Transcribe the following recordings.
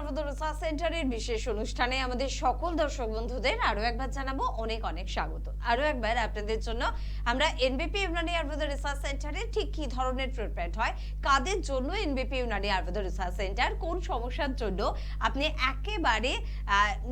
আরবুদ research সেন্টারের বিশেষ অনুষ্ঠানে আমাদের সকল দর্শক বন্ধুদের আরো একবার জানাবো অনেক অনেক স্বাগত। আরো একবার আপনাদের জন্য আমরা এনবিপি ইউনানি আরবুদ রিসার্চ সেন্টারে ঠিক কি ধরনের ট্রিটমেন্ট হয়, কাদের জন্য এনবিপি ইউনানি আরবুদ রিসার্চ সেন্টার, কোন সমস্যার জন্য আপনি একেবারে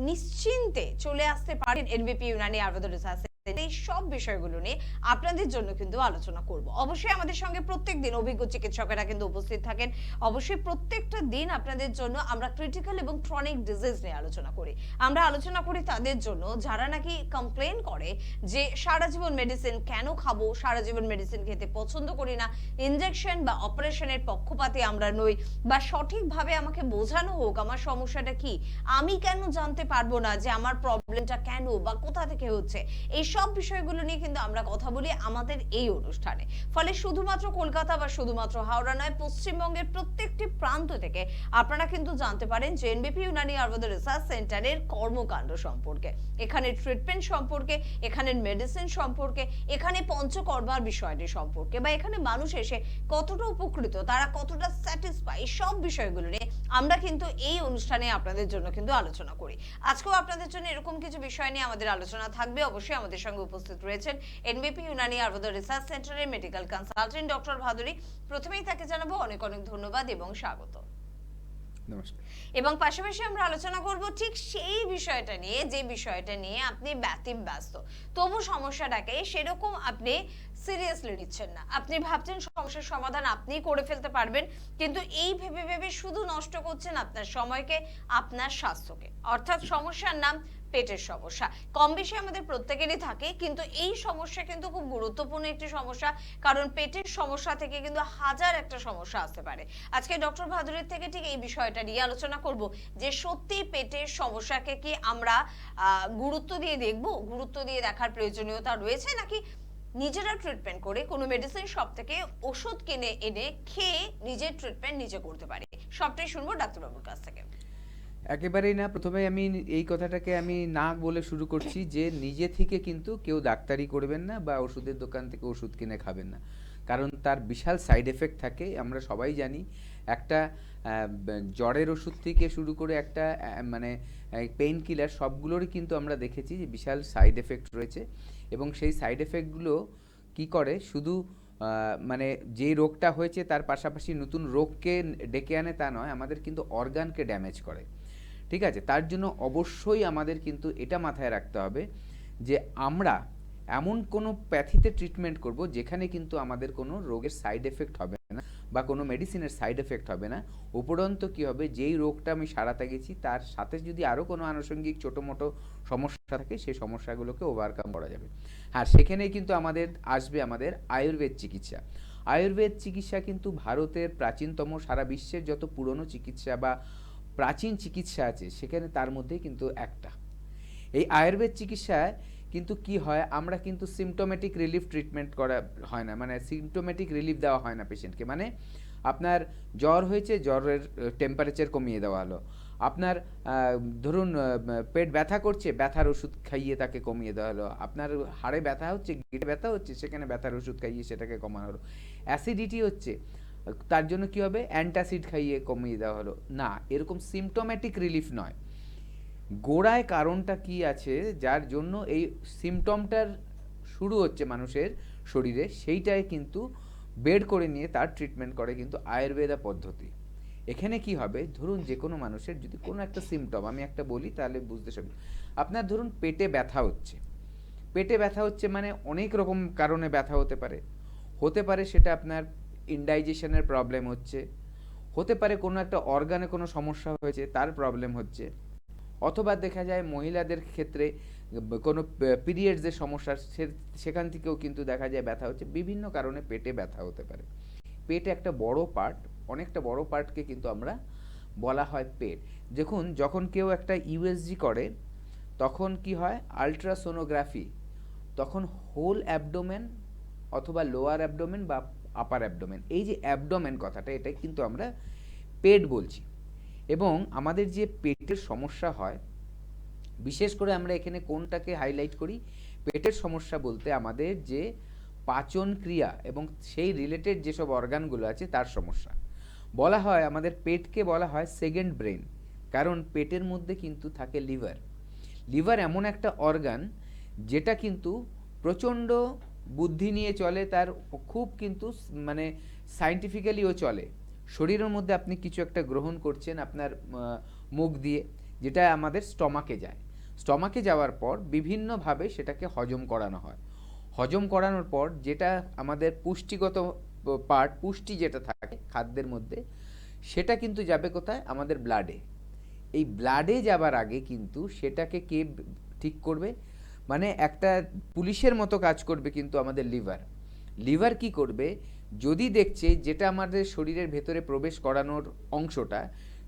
নিশ্চিন্তে চলে আসতে পারেন এনবিপি ইউনানি আরবুদ রিসার্চ, এই সব বিষয়গুলো নিয়ে আপনাদের জন্য কিন্তু আলোচনা করব। অবশ্যই আমাদের সঙ্গে প্রত্যেকদিন অভিজ্ঞ চিকিৎসকেরা কিন্তু উপস্থিত থাকেন। অবশ্যই প্রত্যেকটা দিন আপনাদের জন্য আমরা ক্রিটিক্যাল এবং ক্রনিক ডিজিজ নিয়ে আলোচনা করি। আমরা আলোচনা করি তাদের জন্য যারা নাকি কমপ্লেন করে যে সারা জীবন মেডিসিন কেন খাবো, সারা জীবন মেডিসিন খেতে পছন্দ করি না, ইনজেকশন বা অপারেশনের পক্ষপাতী আমরা নই, বা সঠিকভাবে আমাকে বোঝানো হোক আমার সমস্যাটা কি, আমি কেন জানতে পারবো না যে আমার প্রবলেমটা কেন বা কোথা থেকে হচ্ছে। এই সব বিষয়গুলো নিয়ে কিন্তু আমরা কথা বলি আমাদের এই অনুষ্ঠানে। ফলে শুধুমাত্র কলকাতা বা শুধুমাত্র হাওড়া নয়, পশ্চিমবঙ্গের প্রত্যেকটি প্রান্ত থেকে আপনারা কিন্তু জানতে পারেন যে এনবিপি ইউনানি আয়ুর্বেদ রিসার্চ সেন্টারের কর্মকাণ্ড সম্পর্কে, এখানে ট্রিটমেন্ট সম্পর্কে, এখানে মেডিসিন সম্পর্কে, এখানে পঞ্চকর্মার বিষয়টি সম্পর্কে, বা এখানে মানুষ এসে কতটা উপকৃত, তারা কতটা স্যাটিসফাই, সব বিষয়গুলো নিয়ে আমরা কিন্তু এই অনুষ্ঠানে আপনাদের জন্য কিন্তু আলোচনা করি। আজকেও আপনাদের জন্য এরকম কিছু বিষয় নিয়ে আমাদের আলোচনা থাকবে। অবশ্যই আমাদের সঙ্গে উপস্থিত রয়েছেন এনবিপি ইউনানি আয়ুর্বেদ রিসার্চ সেন্টারের মেডিকেল কনসালটেন্ট ডক্টর ভাদুরী। প্রথমেই তাকে জানাবো অনেক অনেক ধন্যবাদ এবং স্বাগত। নমস্কার। এবং পাশাপাশি আমরা আলোচনা করব ঠিক সেই বিষয়টা নিয়ে যে বিষয়টা নিয়ে আপনি ব্যস্ত, তবু সমস্যাটাকে সেরকম আপনি সিরিয়াসলি নিচ্ছেন না। আপনি ভাবছেন সমস্যার সমাধান আপনিই করে ফেলতে পারবেন, কিন্তু এই ভেবে ভেবে শুধু নষ্ট করছেন আপনার সময়কে, আপনার স্বাস্থ্যকে। অর্থাৎ সমস্যার নাম পেটের সমস্যা। কম বেশি আমাদের প্রত্যেকেরই থাকে, কিন্তু এই সমস্যা কিন্তু খুব গুরুত্বপূর্ণ একটি সমস্যা, কারণ পেটের সমস্যা থেকে কিন্তু হাজার একটা সমস্যা আসতে পারে। আজকে ডক্টর ভাদুরীর থেকে ঠিক এই বিষয়টা নিয়ে আলোচনা করব যে সত্যি পেটের সমস্যাকে কি আমরা গুরুত্ব দিয়ে দেখব, গুরুত্ব দিয়ে দেখার প্রয়োজনীয়তা রয়েছে, নাকি নিজেরা ট্রিটমেন্ট করে কোনো মেডিসিন শপ থেকে ওষুধ কিনে এনে খেয়ে নিজের ট্রিটমেন্ট নিজে করতে পারি। সবটাই শুনবো ডাক্তারবাবুর কাছ থেকে। একেবারেই না। প্রথমে আমি এই কথাটাকে আমি না বলে শুরু করছি যে নিজে থেকে কিন্তু কেউ ডাক্তারি করবেন না বা ওষুধের দোকান থেকে ওষুধ কিনে খাবেন না, কারণ তার বিশাল সাইড এফেক্ট থাকে। আমরা সবাই জানি একটা জ্বরের ওষুধ থেকে শুরু করে একটা মানে পেইন কিলার, সবগুলোরই কিন্তু আমরা দেখেছি যে বিশাল সাইড এফেক্ট রয়েছে। এবং সেই সাইড এফেক্টগুলো কি করে, শুধু মানে যে রোগটা হয়েছে তার পাশাপাশি নতুন রোগকে ডেকে আনে তা নয়, আমাদের কিন্তু অর্গানকে ড্যামেজ করে। ঠিক আছে, তার জন্য অবশ্যই আমাদের কিন্তু এটা মাথায় রাখতে হবে যে আমরা এমন কোনো প্যাথিতে ট্রিটমেন্ট করব যেখানে কিন্তু আমাদের কোনো রোগের সাইড এফেক্ট হবে না বা কোনো মেডিসিনের সাইড এফেক্ট হবে না। উপরন্ত কী হবে, যেই রোগটা আমি সারাতে গেছি তার সাথে যদি আরও কোনো আনুষঙ্গিক ছোটো মোটো সমস্যা থাকে, সেই সমস্যাগুলোকে ওভারকাম করা যাবে। আর সেখানেই কিন্তু আমাদের আসবে আমাদের আয়ুর্বেদ চিকিৎসা। আয়ুর্বেদ চিকিৎসা কিন্তু ভারতের প্রাচীনতম, সারা বিশ্বের যত পুরনো চিকিৎসা বা প্রাচীন চিকিৎসা আছে সেখানে তার মধ্যেই কিন্তু একটা। এই আয়ুর্বেদ চিকিৎসায় কিন্তু কি হয়, আমরা কিন্তু সিমটোমেটিক রিলিফ ট্রিটমেন্ট করা হয় না, মানে সিমটোমেটিক রিলিফ দেওয়া হয় না পেশেন্টকে। মানে আপনার জ্বর হয়েছে, জ্বরের টেম্পারেচার কমিয়ে দেওয়া হলো। আপনার ধরুন পেট ব্যথা করছে, ব্যথার ওষুধ খাইয়ে তাকে কমিয়ে দেওয়া হলো। আপনার হাড়ে ব্যথা হচ্ছে, গিটে ব্যথা হচ্ছে, সেখানে ব্যথার ওষুধ খাইয়ে সেটাকে কমানো হলো। অ্যাসিডিটি হচ্ছে, তার জন্য কি হবে, অ্যান্টাসিড খাইয়ে কমিয়ে দেওয়া হলো। না, এরকম সিমটোম্যাটিক রিলিফ নয়। গোড়ায় কারণটা কি আছে যার জন্য এই সিমটমটার শুরু হচ্ছে মানুষের শরীরে, সেইটাই কিন্তু বের করে নিয়ে তার ট্রিটমেন্ট করে কিন্তু আয়ুর্বেদা পদ্ধতি। এখানে কি হবে, ধরুন যে কোনো মানুষের যদি কোনো একটা সিমটম আমি একটা বলি তাহলে বুঝতে পারবেন। আপনার ধরুন পেটে ব্যথা হচ্ছে, পেটে ব্যথা হচ্ছে মানে অনেক রকম কারণে ব্যথা হতে পারে সেটা আপনার ইনডাইজেশনের প্রবলেম হচ্ছে, হতে পারে কোনো একটা অর্গানে কোনো সমস্যা হয়েছে তার প্রবলেম হচ্ছে, অথবা দেখা যায় মহিলাদের ক্ষেত্রে কোনো পিরিয়ডসের সমস্যা, সেখান থেকেও কিন্তু দেখা যায় ব্যথা হচ্ছে। বিভিন্ন কারণে পেটে ব্যথা হতে পারে। পেটে একটা বড় পার্ট, অনেকটা বড় পার্টকে কিন্তু আমরা বলা হয় পেট। দেখুন, যখন কেউ একটা ইউএসজি করে তখন কি হয়, আলট্রাসোনোগ্রাফি, তখন হোল অ্যাবডোমেন অথবা লোয়ার অ্যাবডোমেন বা আপার অ্যাবডোমেন, এই যে অ্যাবডোমেন কথাটা, এটা কিন্তু আমরা পেট বলছি। এবং আমাদের যে পেটের সমস্যা হয়, বিশেষ করে আমরা এখানে কোনটাকে হাইলাইট করি, পেটের সমস্যা বলতে আমাদের যে পাচন ক্রিয়া এবং সেই রিলেটেড যেসব অর্গানগুলো আছে তার সমস্যা। বলা হয় আমাদের পেটকে বলা হয় সেকেন্ড ব্রেন। কারণ পেটের মধ্যে কিন্তু থাকে লিভার। লিভার এমন একটা অর্গান যেটা কিন্তু প্রচণ্ড বুদ্ধি নিয়ে চলে, তার খুব কিন্তু মানে সায়েন্টিফিক্যালিও চলে। শরীরের মধ্যে আপনি কিছু একটা গ্রহণ করছেন আপনার মুখ দিয়ে, যেটা আমাদের স্টমাকে যায়। স্টমাকে যাওয়ার পর বিভিন্নভাবে সেটাকে হজম করানো হয়। হজম করানোর পর যেটা আমাদের পুষ্টিগত পার্ট, পুষ্টি যেটা থাকে খাদ্যের মধ্যে, সেটা কিন্তু যাবে কোথায়? আমাদের ব্লাডে। এই ব্লাডে যাবার আগে কিন্তু সেটাকে কে ঠিক করবে? মানে একটা পুলিশের মতো কাজ করবে কিন্তু আমাদের লিভার। লিভার কি করবে? যদি দেখছে যেটা আমাদের শরীরের ভেতরে প্রবেশ করানোর অংশটা,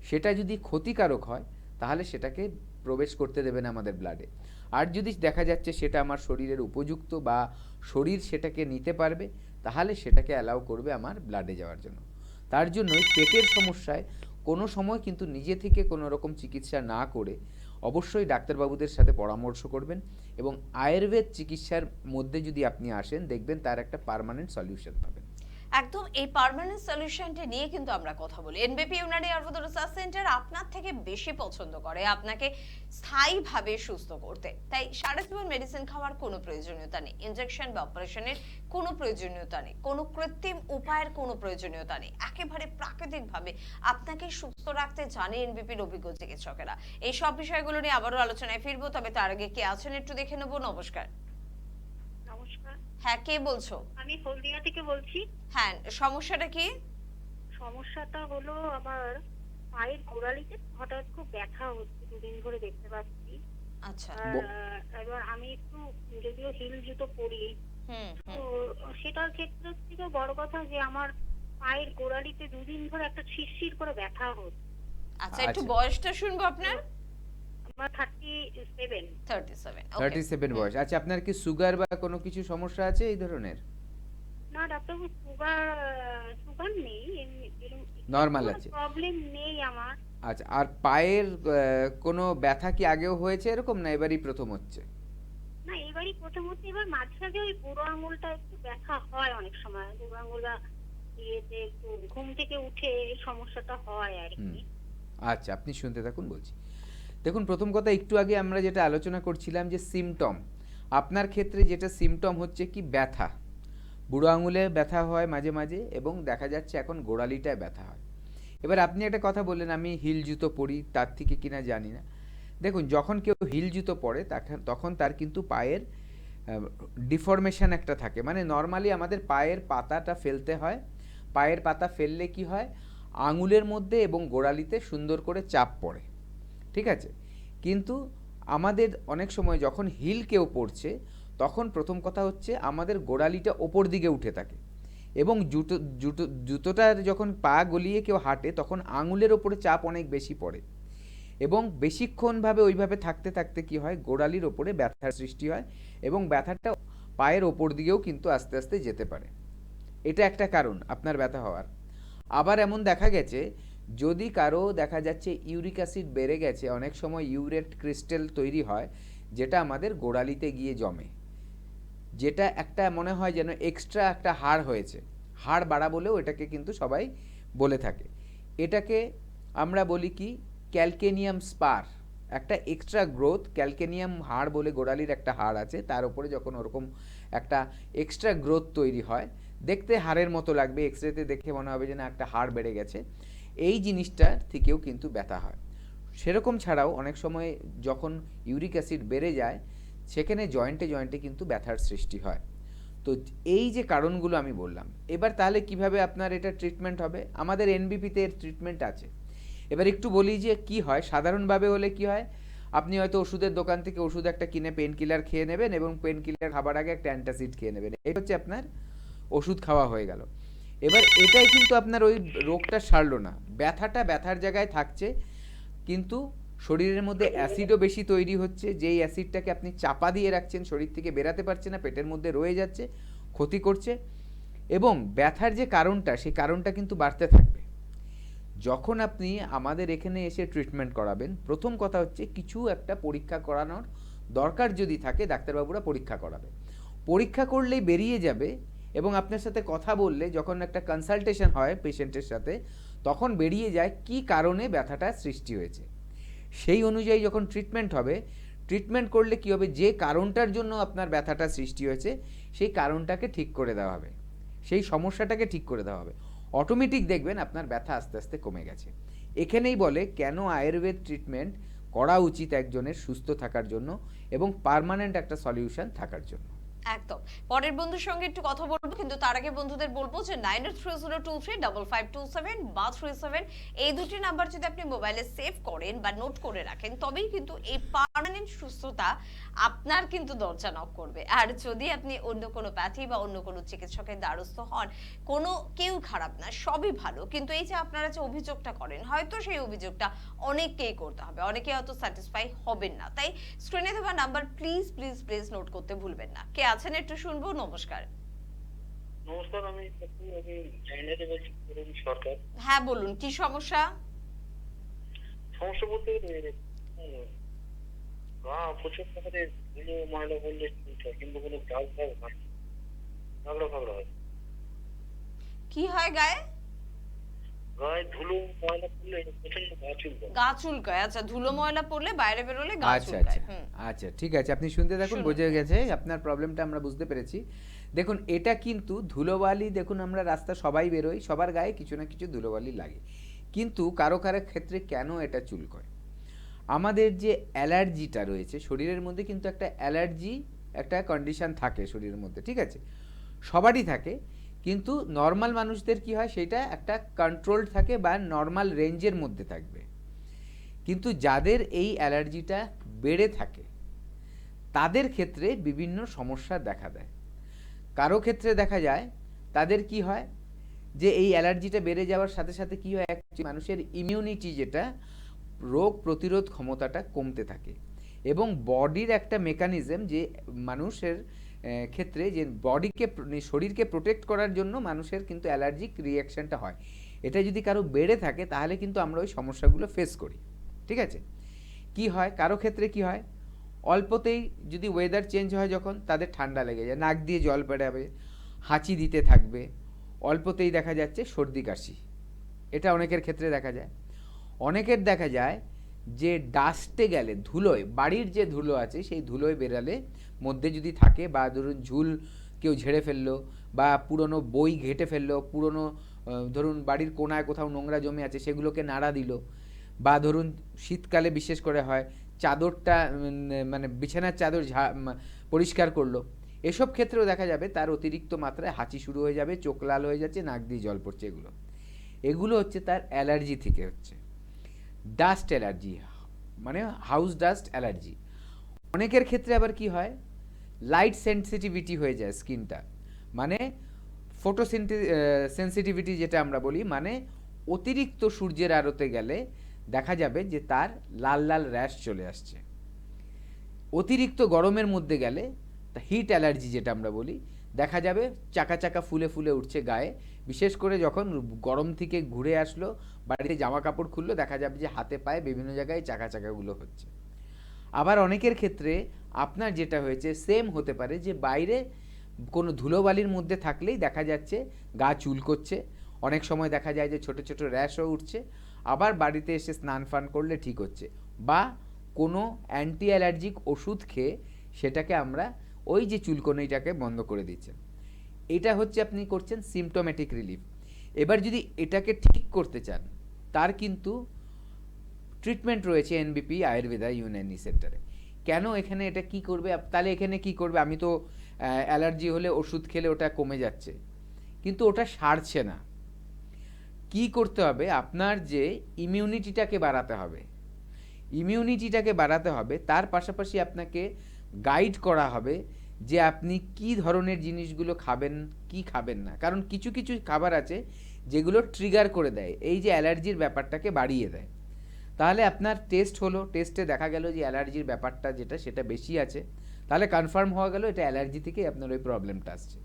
সেটা যদি ক্ষতিকারক হয়, তাহলে সেটাকে প্রবেশ করতে দেবে না আমাদের ব্লাডে। আর যদি দেখা যাচ্ছে সেটা আমার শরীরের উপযুক্ত বা শরীর সেটাকে নিতে পারবে, তাহলে সেটাকে অ্যালাউ করবে আমার ব্লাডে যাওয়ার জন্য। তার জন্যই পেটের সমস্যায় কোনো সময় কিন্তু নিজে থেকে কোনো রকম চিকিৎসা না করে অবশ্যই ডাক্তারবাবুদের সাথে পরামর্শ করবেন, এবং আয়ুর্বেদ চিকিৎসার মধ্যে যদি আপনি আসেন, দেখবেন তার একটা পার্মানেন্ট সলিউশন পাবেন। একদম এই পার্মানেন্ট সলিউশনটা নিয়ে কিন্তু আমরা কথা বলি। এনবিপি ইউনানি আয়ুর্বেদ রিসার্চ সেন্টার আপনার থেকে বেশি পছন্দ করে আপনাকে স্থায়ীভাবে সুস্থ করতে। তাই সারা জীবন মেডিসিন খাওয়ার কোনো প্রয়োজনীয়তা নেই, ইনজেকশন বা অপারেশনের কোনো প্রয়োজনীয়তা নেই, কোনো কৃত্রিম উপায়ের কোনো প্রয়োজনীয়তা নেই। একেবারে প্রাকৃতিকভাবে আপনাকে সুস্থ রাখতে জানে এনবিপির অভিজ্ঞ চিকিৎসকেরা। এই সব বিষয়গুলো নিয়ে আবারও আলোচনায় ফিরবো, তবে তার আগে কে আছেন একটু দেখে নেবো। নমস্কার। নমস্কার। হ্যাঁ, কে বলছো? আমি হলদিয়া থেকে বলছি। হ্যাঁ, সমস্যাটা কি? সমস্যাটা হলো আমার পায়ের গোড়ালিতে হঠাৎ খুব ব্যথা হচ্ছে, দুদিন ধরে দেখতে পাচ্ছি। আচ্ছা। আর এবার আমি একটু, যদিও হিল জুতো পরি, তো সেটার ক্ষেত্রে থেকে বড় কথা যে আমার পায়ের গোড়ালিতে দুদিন ধরে একটা শিরশির করে ব্যথা হচ্ছে। আচ্ছা, একটু বয়সটা শুনবো আপনার। আমার 37। 37। 37 বয়স। আচ্ছা, আপনার কি সুগার বা কোনো কিছু সমস্যা আছে এই ধরনের? না ডাক্তারবাবু, সুগার নেই, নরমাল আছে, প্রবলেম নেই আমার। আচ্ছা। আর পায়ের কোনো ব্যথা কি আগেও হয়েছে এরকম, না এবারই প্রথম হচ্ছে? না, এবারই প্রথম হচ্ছে। এবার মাঝে মাঝে ওই বুড়ো আঙুলটা একটু ব্যথা হয়, অনেক সময় বুড়ো আঙুলটা ইয়েতে একটু ঘুম থেকে উঠে এই সমস্যাটা হয় আর কি। আচ্ছা, আপনি শুনতে থাকুন, বলছি। দেখুন, প্রথম কথা, একটু আগে আমরা যেটা আলোচনা করছিলাম যে সিমটম, আপনার ক্ষেত্রে যেটা সিমটম হচ্ছে কি ব্যথা, বুড়ো আঙুলে ব্যথা হয় মাঝে মাঝে, এবং দেখা যাচ্ছে এখন গোড়ালিটায় ব্যথা হয়। এবার আপনি একটা কথা বললেন আমি হিল জুতো পরি, তার থেকে কিনা জানি না। দেখুন, যখন কেউ হিল জুতো পরে তখন তার কিন্তু পায়ের ডিফরমেশন একটা থাকে। মানে নর্মালি আমাদের পায়ের পাতাটা ফেলতে হয়, পায়ের পাতা ফেললে কি হয়, আঙুলের মধ্যে এবং গোড়ালিতে সুন্দর করে চাপ পড়ে, ঠিক আছে? কিন্তু আমাদের অনেক সময় যখন হিল কেউ পড়ছে, তখন প্রথম কথা হচ্ছে আমাদের গোড়ালিটা ওপর দিকে উঠে থাকে, এবং জুতোটার যখন পা গলিয়ে কেউ হাঁটে তখন আঙুলের ওপরে চাপ অনেক বেশি পড়ে, এবং বেশিক্ষণভাবে ওইভাবে থাকতে থাকতে কি হয়, গোড়ালির ওপরে ব্যথার সৃষ্টি হয়, এবং ব্যথাটা পায়ের ওপর দিকেও কিন্তু আস্তে আস্তে যেতে পারে। এটা একটা কারণ আপনার ব্যথা হওয়ার। আবার এমন দেখা গেছে, যদি কারো দেখা যাচ্ছে ইউরিক অ্যাসিড বেড়ে গেছে, অনেক সময় ইউরেট ক্রিস্টাল তৈরি হয় যেটা আমাদের গোড়ালিতে গিয়ে জমে, যেটা একটা মনে হয় যেন এক্সট্রা একটা হাড় হয়েছে, হাড় বাড়া বলেও এটাকে কিন্তু সবাই বলে থাকে। এটাকে আমরা বলি কি ক্যালকেনিয়াম স্পার, একটা এক্সট্রা গ্রোথ। ক্যালকেনিয়াম হাড় বলে গোড়ালির একটা হাড় আছে, তার উপরে যখন ওরকম একটা এক্সট্রা গ্রোথ তৈরি হয়, দেখতে হাড়ের মতো লাগবে, এক্সরেতে দেখে মনে হবে যে না একটা হাড় বেড়ে গেছে, এই জিনিসটার থেকেও কিন্তু ব্যথা হয়। সেরকম ছাড়াও অনেক সময় যখন ইউরিক অ্যাসিড বেড়ে যায়, সেখানে জয়েন্টে জয়েন্টে কিন্তু ব্যথার সৃষ্টি হয়। তো এই যে কারণগুলো আমি বললাম, এবার তাহলে কিভাবে আপনার এটা ট্রিটমেন্ট হবে? আমাদের এনবিপিতে এর ট্রিটমেন্ট আছে। এবার একটু বলি যে কি হয়। সাধারণভাবে হলে কি হয়, আপনি হয়তো ওষুধের দোকান থেকে ওষুধ একটা কিনে পেন কিলার খেয়ে নেবেন, এবং পেন কিলার খাবার আগে একটা অ্যান্টাসিড খেয়ে নেবেন, এটা হচ্ছে আপনার ওষুধ খাওয়া হয়ে গেল। এবার এটাই কিন্তু আপনার ওই রোগটা সারলো না, ব্যথাটা ব্যথার জায়গায় থাকছে, কিন্তু শরীরের মধ্যে অ্যাসিডও বেশি তৈরি হচ্ছে, যেই অ্যাসিডটাকে আপনি চাপা দিয়ে রাখছেন, শরীর থেকে বেরাতে পারছে না, পেটের মধ্যে রয়ে যাচ্ছে, ক্ষতি করছে, এবং ব্যথার যে কারণটা, সেই কারণটা কিন্তু বাড়তে থাকবে। যখন আপনি আমাদের এখানে এসে ট্রিটমেন্ট করাবেন, প্রথম কথা হচ্ছে কিছু একটা পরীক্ষা করানোর দরকার যদি থাকে, ডাক্তারবাবুরা পরীক্ষা করাবে। পরীক্ষা করলেই বেরিয়ে যাবে, এবং আপনার সাথে কথা বললে যখন একটা কনসালটেশন হয় পেশেন্টের সাথে, তখন বেরিয়ে যায় কি কারণে ব্যথাটা সৃষ্টি হয়েছে। সেই অনুযায়ী যখন ট্রিটমেন্ট হবে, ট্রিটমেন্ট করলে কী হবে, যে কারণটার জন্য আপনার ব্যথাটা সৃষ্টি হয়েছে সেই কারণটাকে ঠিক করে দেওয়া হবে, সেই সমস্যাটাকে ঠিক করে দেওয়া হবে, অটোমেটিক দেখবেন আপনার ব্যথা আস্তে আস্তে কমে গেছে। এখানেই বলে কেন আয়ুর্বেদ ট্রিটমেন্ট করা উচিত একজনের সুস্থ থাকার জন্য এবং পার্মানেন্ট একটা সলিউশন থাকার জন্য। একদম। পরের বন্ধুর সঙ্গে একটু কথা বলবো, কিন্তু তার আগে বন্ধুদের বলবো যে 9830235527 বা 37 এই দুটি নাম্বার যদি আপনি মোবাইলে সেভ করেন বা নোট করে রাখেন, তবেই কিন্তু এই পার্মানেন্ট সুস্থতা আপনার কিন্তু দরজা নক করবে। আর যদি আপনি অন্য কোনো প্যাথি বা অন্য কোনো চিকিৎসকের দ্বারস্থ হন, কোনো কেউ খারাপ না, সবই ভালো, কিন্তু এই যে আপনারা যে অভিযোগটা করেন, হয়তো সেই অভিযোগটা অনেককেই করতে হবে, অনেকে হয়তো স্যাটিসফাই হবেন না। তাই স্ক্রিনে দেওয়া number please please please note করতে ভুলবেন না। কে আছেন একটু শুনবো। নমস্কার। নমস্কার, আমি চাইনাতে বলছি, সরকার। হ্যাঁ বলুন, কি সমস্যা? সমস্যা বলতে গা প্রচুর করে ধুলো ময়লা বললে কিন্তু কোনো দাগ দাগ হয়, ঝগড়া ফাগড়া হয়। কি হয় গায়ে? গায়ে ধুলো ময়লা পড়লে প্রচন্ড গা চুলকায়। গা চুলকায়? আচ্ছা, ধুলো ময়লা পড়লে, বাইরে বেরোলে গা আচ্ছা চুলকায়। আচ্ছা আচ্ছা, ঠিক আছে, আপনি শুনতে থাকুন, শুনুন। বোঝা গেছে আপনার প্রবলেমটা, আমরা বুঝতে পেরেছি। দেখুন, এটা কিন্তু ধুলোবালি, দেখুন আমরা রাস্তা সবাই বেরোই, সবার গায়ে কিছু না কিছু ধুলোবালি লাগে, কিন্তু কারো কারো ক্ষেত্রে কেন এটা চুলকয়? আমাদের যে অ্যালার্জিটা রয়েছে শরীরের মধ্যে, কিন্তু একটা অ্যালার্জি একটা কন্ডিশন থাকে শরীরের মধ্যে, ঠিক আছে, সবারই থাকে, কিন্তু নর্মাল মানুষদের কি হয়, সেটা একটা কন্ট্রোল থাকে বা নর্মাল রেঞ্জের মধ্যে থাকবে। কিন্তু যাদের এই অ্যালার্জিটা বেড়ে থাকে তাদের ক্ষেত্রে বিভিন্ন সমস্যা দেখা দেয়। কারো ক্ষেত্রে দেখা যায় তাদের কি হয়, যে এই অ্যালার্জিটা বেড়ে যাওয়ার সাথে সাথে কি হয়, মানুষের ইমিউনিটি, যেটা রোগ প্রতিরোধ ক্ষমতাটা কমতে থাকে, এবং বডির একটা মেকানিজম, যে মানুষের ক্ষেত্রে যে বডিকে, শরীরকে প্রোটেক্ট করার জন্য মানুষের কিন্তু অ্যালার্জিক রিয়াকশানটা হয়, এটা যদি কারো বেড়ে থাকে তাহলে কিন্তু আমরা ওই সমস্যাগুলো ফেস করি, ঠিক আছে। কি হয়, কারো ক্ষেত্রে কি হয়, অল্পতেই যদি ওয়েদার চেঞ্জ হয়, যখন তাদের ঠান্ডা লেগে যায়, নাক দিয়ে জল বেরাবে, হাঁচি দিতে থাকবে, অল্পতেই দেখা যাচ্ছে সর্দি কাশি, এটা অনেকের ক্ষেত্রে দেখা যায়। অনেকের দেখা যায় যে ডাস্টে গেলে, ধুলোয়, বাড়ির যে ধুলো আছে সেই ধুলোয় বেরালে মধ্যে যদি থাকে, বা ধরুন ঝুল কেউ ঝেড়ে ফেললো, বা পুরনো বই ঘেঁটে ফেললো, পুরনো ধরুন বাড়ির কোনায় কোথাও নোংরা জমে আছে সেগুলোকে নাড়া দিল, বা ধরুন শীতকালে বিশেষ করে হয় চাদরটা, মানে বিছানার চাদর পরিষ্কার করলো, এসব ক্ষেত্রেও দেখা যাবে তার অতিরিক্ত মাত্রায় হাঁচি শুরু হয়ে যাবে, চোখ লাল হয়ে যাচ্ছে, নাক দিয়ে জল পড়ছে, এগুলো হচ্ছে তার অ্যালার্জি থেকে হচ্ছে। ডাস্ট অ্যালার্জি, মানে হাউস ডাস্ট অ্যালার্জি। অনেকের ক্ষেত্রে আবার কি হয়, লাইট সেন্সিটিভিটি হয়ে যায় স্কিনটা, মানে ফটো সেন্সিটিভিটি যেটা আমরা বলি, মানে অতিরিক্ত সূর্যের আলোতে গেলে দেখা যাবে যে তার লাল লাল র্যাশ চলে আসছে। অতিরিক্ত গরমের মধ্যে গেলে হিট অ্যালার্জি যেটা আমরা বলি, দেখা যাবে চাকা চাকা ফুলে ফুলে উঠছে গায়ে, বিশেষ করে যখন গরম থেকে ঘুরে আসলো, বাড়িতে জামা কাপড় খুললো, দেখা যাবে যে হাতে পায়ে বিভিন্ন জায়গায় চাকা চাকাগুলো হচ্ছে। আবার অনেকের ক্ষেত্রে আপনার যেটা হয়েছে সেম হতে পারে, যে বাইরে কোনো ধুলোবালির মধ্যে থাকলেই দেখা যাচ্ছে গা চুলকোচ্ছে, অনেক সময় দেখা যায় যে ছোট ছোট র্যাশও উঠছে, আবার বাড়িতে এসে স্নান ফান করলে ঠিক হচ্ছে, বা কোনো অ্যান্টি অ্যালার্জিক ওষুধ খেয়ে সেটাকে আমরা ওই যে চুলকনিটাকে বন্ধ করে দিচ্ছেন। এটা হচ্ছে আপনি করছেন সিমটোম্যাটিক রিলিফ। এবার যদি এটাকে ঠিক করতে চান, তার কিন্তু ট্রিটমেন্ট রয়েছে এনবিপি আয়ুর্বেদা ইউনানি সেন্টারে। কেন এখানে এটা কি করবে, তাহলে এখানে কি করবে, আমি তো অ্যালার্জি হলে ওষুধ খেলে ওটা কমে যাচ্ছে, কিন্তু ওটা সারছে না। কি করতে হবে, আপনার যে ইমিউনিটিটাকে বাড়াতে হবে, ইমিউনিটিটাকে বাড়াতে হবে, তার পাশাপাশি আপনাকে গাইড করা হবে যে আপনি কি ধরনের জিনিসগুলো খাবেন, কি খাবেন না। কারণ কিছু কিছু খাবার আছে যেগুলো ট্রিগার করে দেয়, এই যে অ্যালার্জির ব্যাপারটাকে বাড়িয়ে দেয়। তাহলে আপনার টেস্ট হলো, টেস্টে দেখা গেল যে অ্যালার্জির ব্যাপারটা যেটা সেটা বেশি আছে, তাহলে কনফার্ম হওয়া গেল এটা অ্যালার্জি থেকেই আপনার ওই প্রবলেমটা আসছে।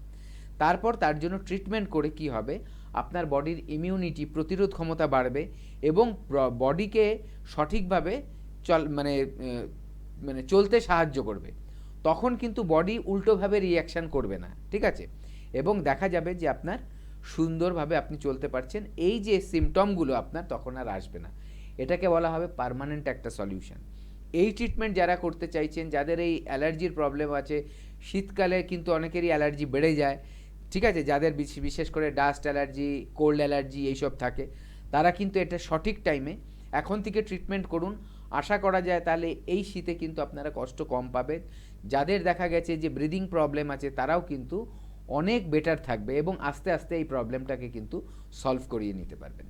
তারপর তার জন্য ট্রিটমেন্ট করে কি হবে, আপনার বডির ইমিউনিটি, প্রতিরোধ ক্ষমতা বাড়বে, এবং বডিকে সঠিকভাবে মানে চলতে সাহায্য করবে। তখন কিন্তু বডি উল্টোভাবে রিয়াকশান করবে না, ঠিক আছে, এবং দেখা যাবে যে আপনার সুন্দরভাবে আপনি চলতে পারছেন, এই যে সিমটমগুলো আপনার তখন আর আসবে না। এটাকে বলা হবে পার্মানেন্ট একটা সলিউশন। এই ট্রিটমেন্ট যারা করতে চাইছেন, যাদের এই অ্যালার্জির প্রবলেম আছে, শীতকালে কিন্তু অনেকেরই অ্যালার্জি বেড়ে যায়, ঠিক আছে, যাদের বিশেষ করে ডাস্ট অ্যালার্জি, কোল্ড অ্যালার্জি এইসব থাকে, তারা কিন্তু এটা সঠিক টাইমে এখন থেকে ট্রিটমেন্ট করুন। আশা করা যায় তাহলে এই শীতে কিন্তু আপনারা কষ্ট কম পাবেন। যাদের দেখা গেছে যে ব্রিদিং প্রবলেম আছে, তারাও কিন্তু অনেক বেটার থাকবে এবং আস্তে আস্তে এই প্রবলেমটাকে কিন্তু সলভ করিয়ে নিতে পারবেন।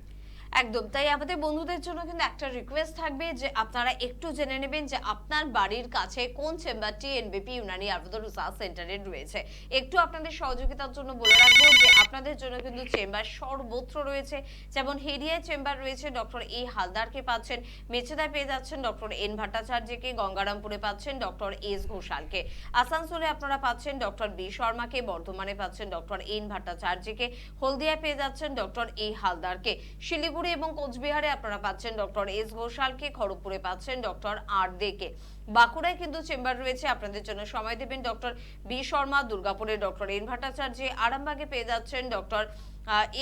একদম তাই। আমাদের বন্ধুদের জন্য কিন্তু একটা রিকোয়েস্ট থাকবে যে আপনারা একটু জেনে নেবেন যে আপনার বাড়ির কাছে কোন চেম্বারটি এনবিপি ইউনানি আয়ুর্বেদ রিসার্চ সেন্টারে রয়েছে। একটু আপনাদের সহযোগিতার জন্য বলে রাখবো যে আপনাদের জন্য কিন্তু চেম্বার সর্বত্র রয়েছে। যেমন হেরিয়ায় চেম্বার রয়েছে, ডক্টর এ হালদারকে পাচ্ছেন। মেচেদায় পেয়ে যাচ্ছেন ডক্টর এন ভট্টাচার্যকে। গঙ্গারামপুরে পাচ্ছেন ডক্টর এস ঘোষালকে। আসানসোলে আপনারা পাচ্ছেন ডক্টর বি শর্মাকে। বর্ধমানে পাচ্ছেন ডক্টর এন ভট্টাচার্যকে। হলদিয়ায় পেয়ে যাচ্ছেন ডক্টর এ হালদারকে। শিলিগুড়ি এবং কোচবিহারে আপনারা পাচ্ছেন ডক্টর এস ঘোষালকে। খড়গপুরে পাচ্ছেন ডক্টর আর দেকে। বাঁকুড়ায় কিন্তু চেম্বার রয়েছে, আপনাদের জন্য সময় দেবেন ডক্টর বি শর্মা। দুর্গাপুরে ডক্টর এন ভট্টাচার্য। আরামবাগে পেয়ে যাচ্ছেন ডক্টর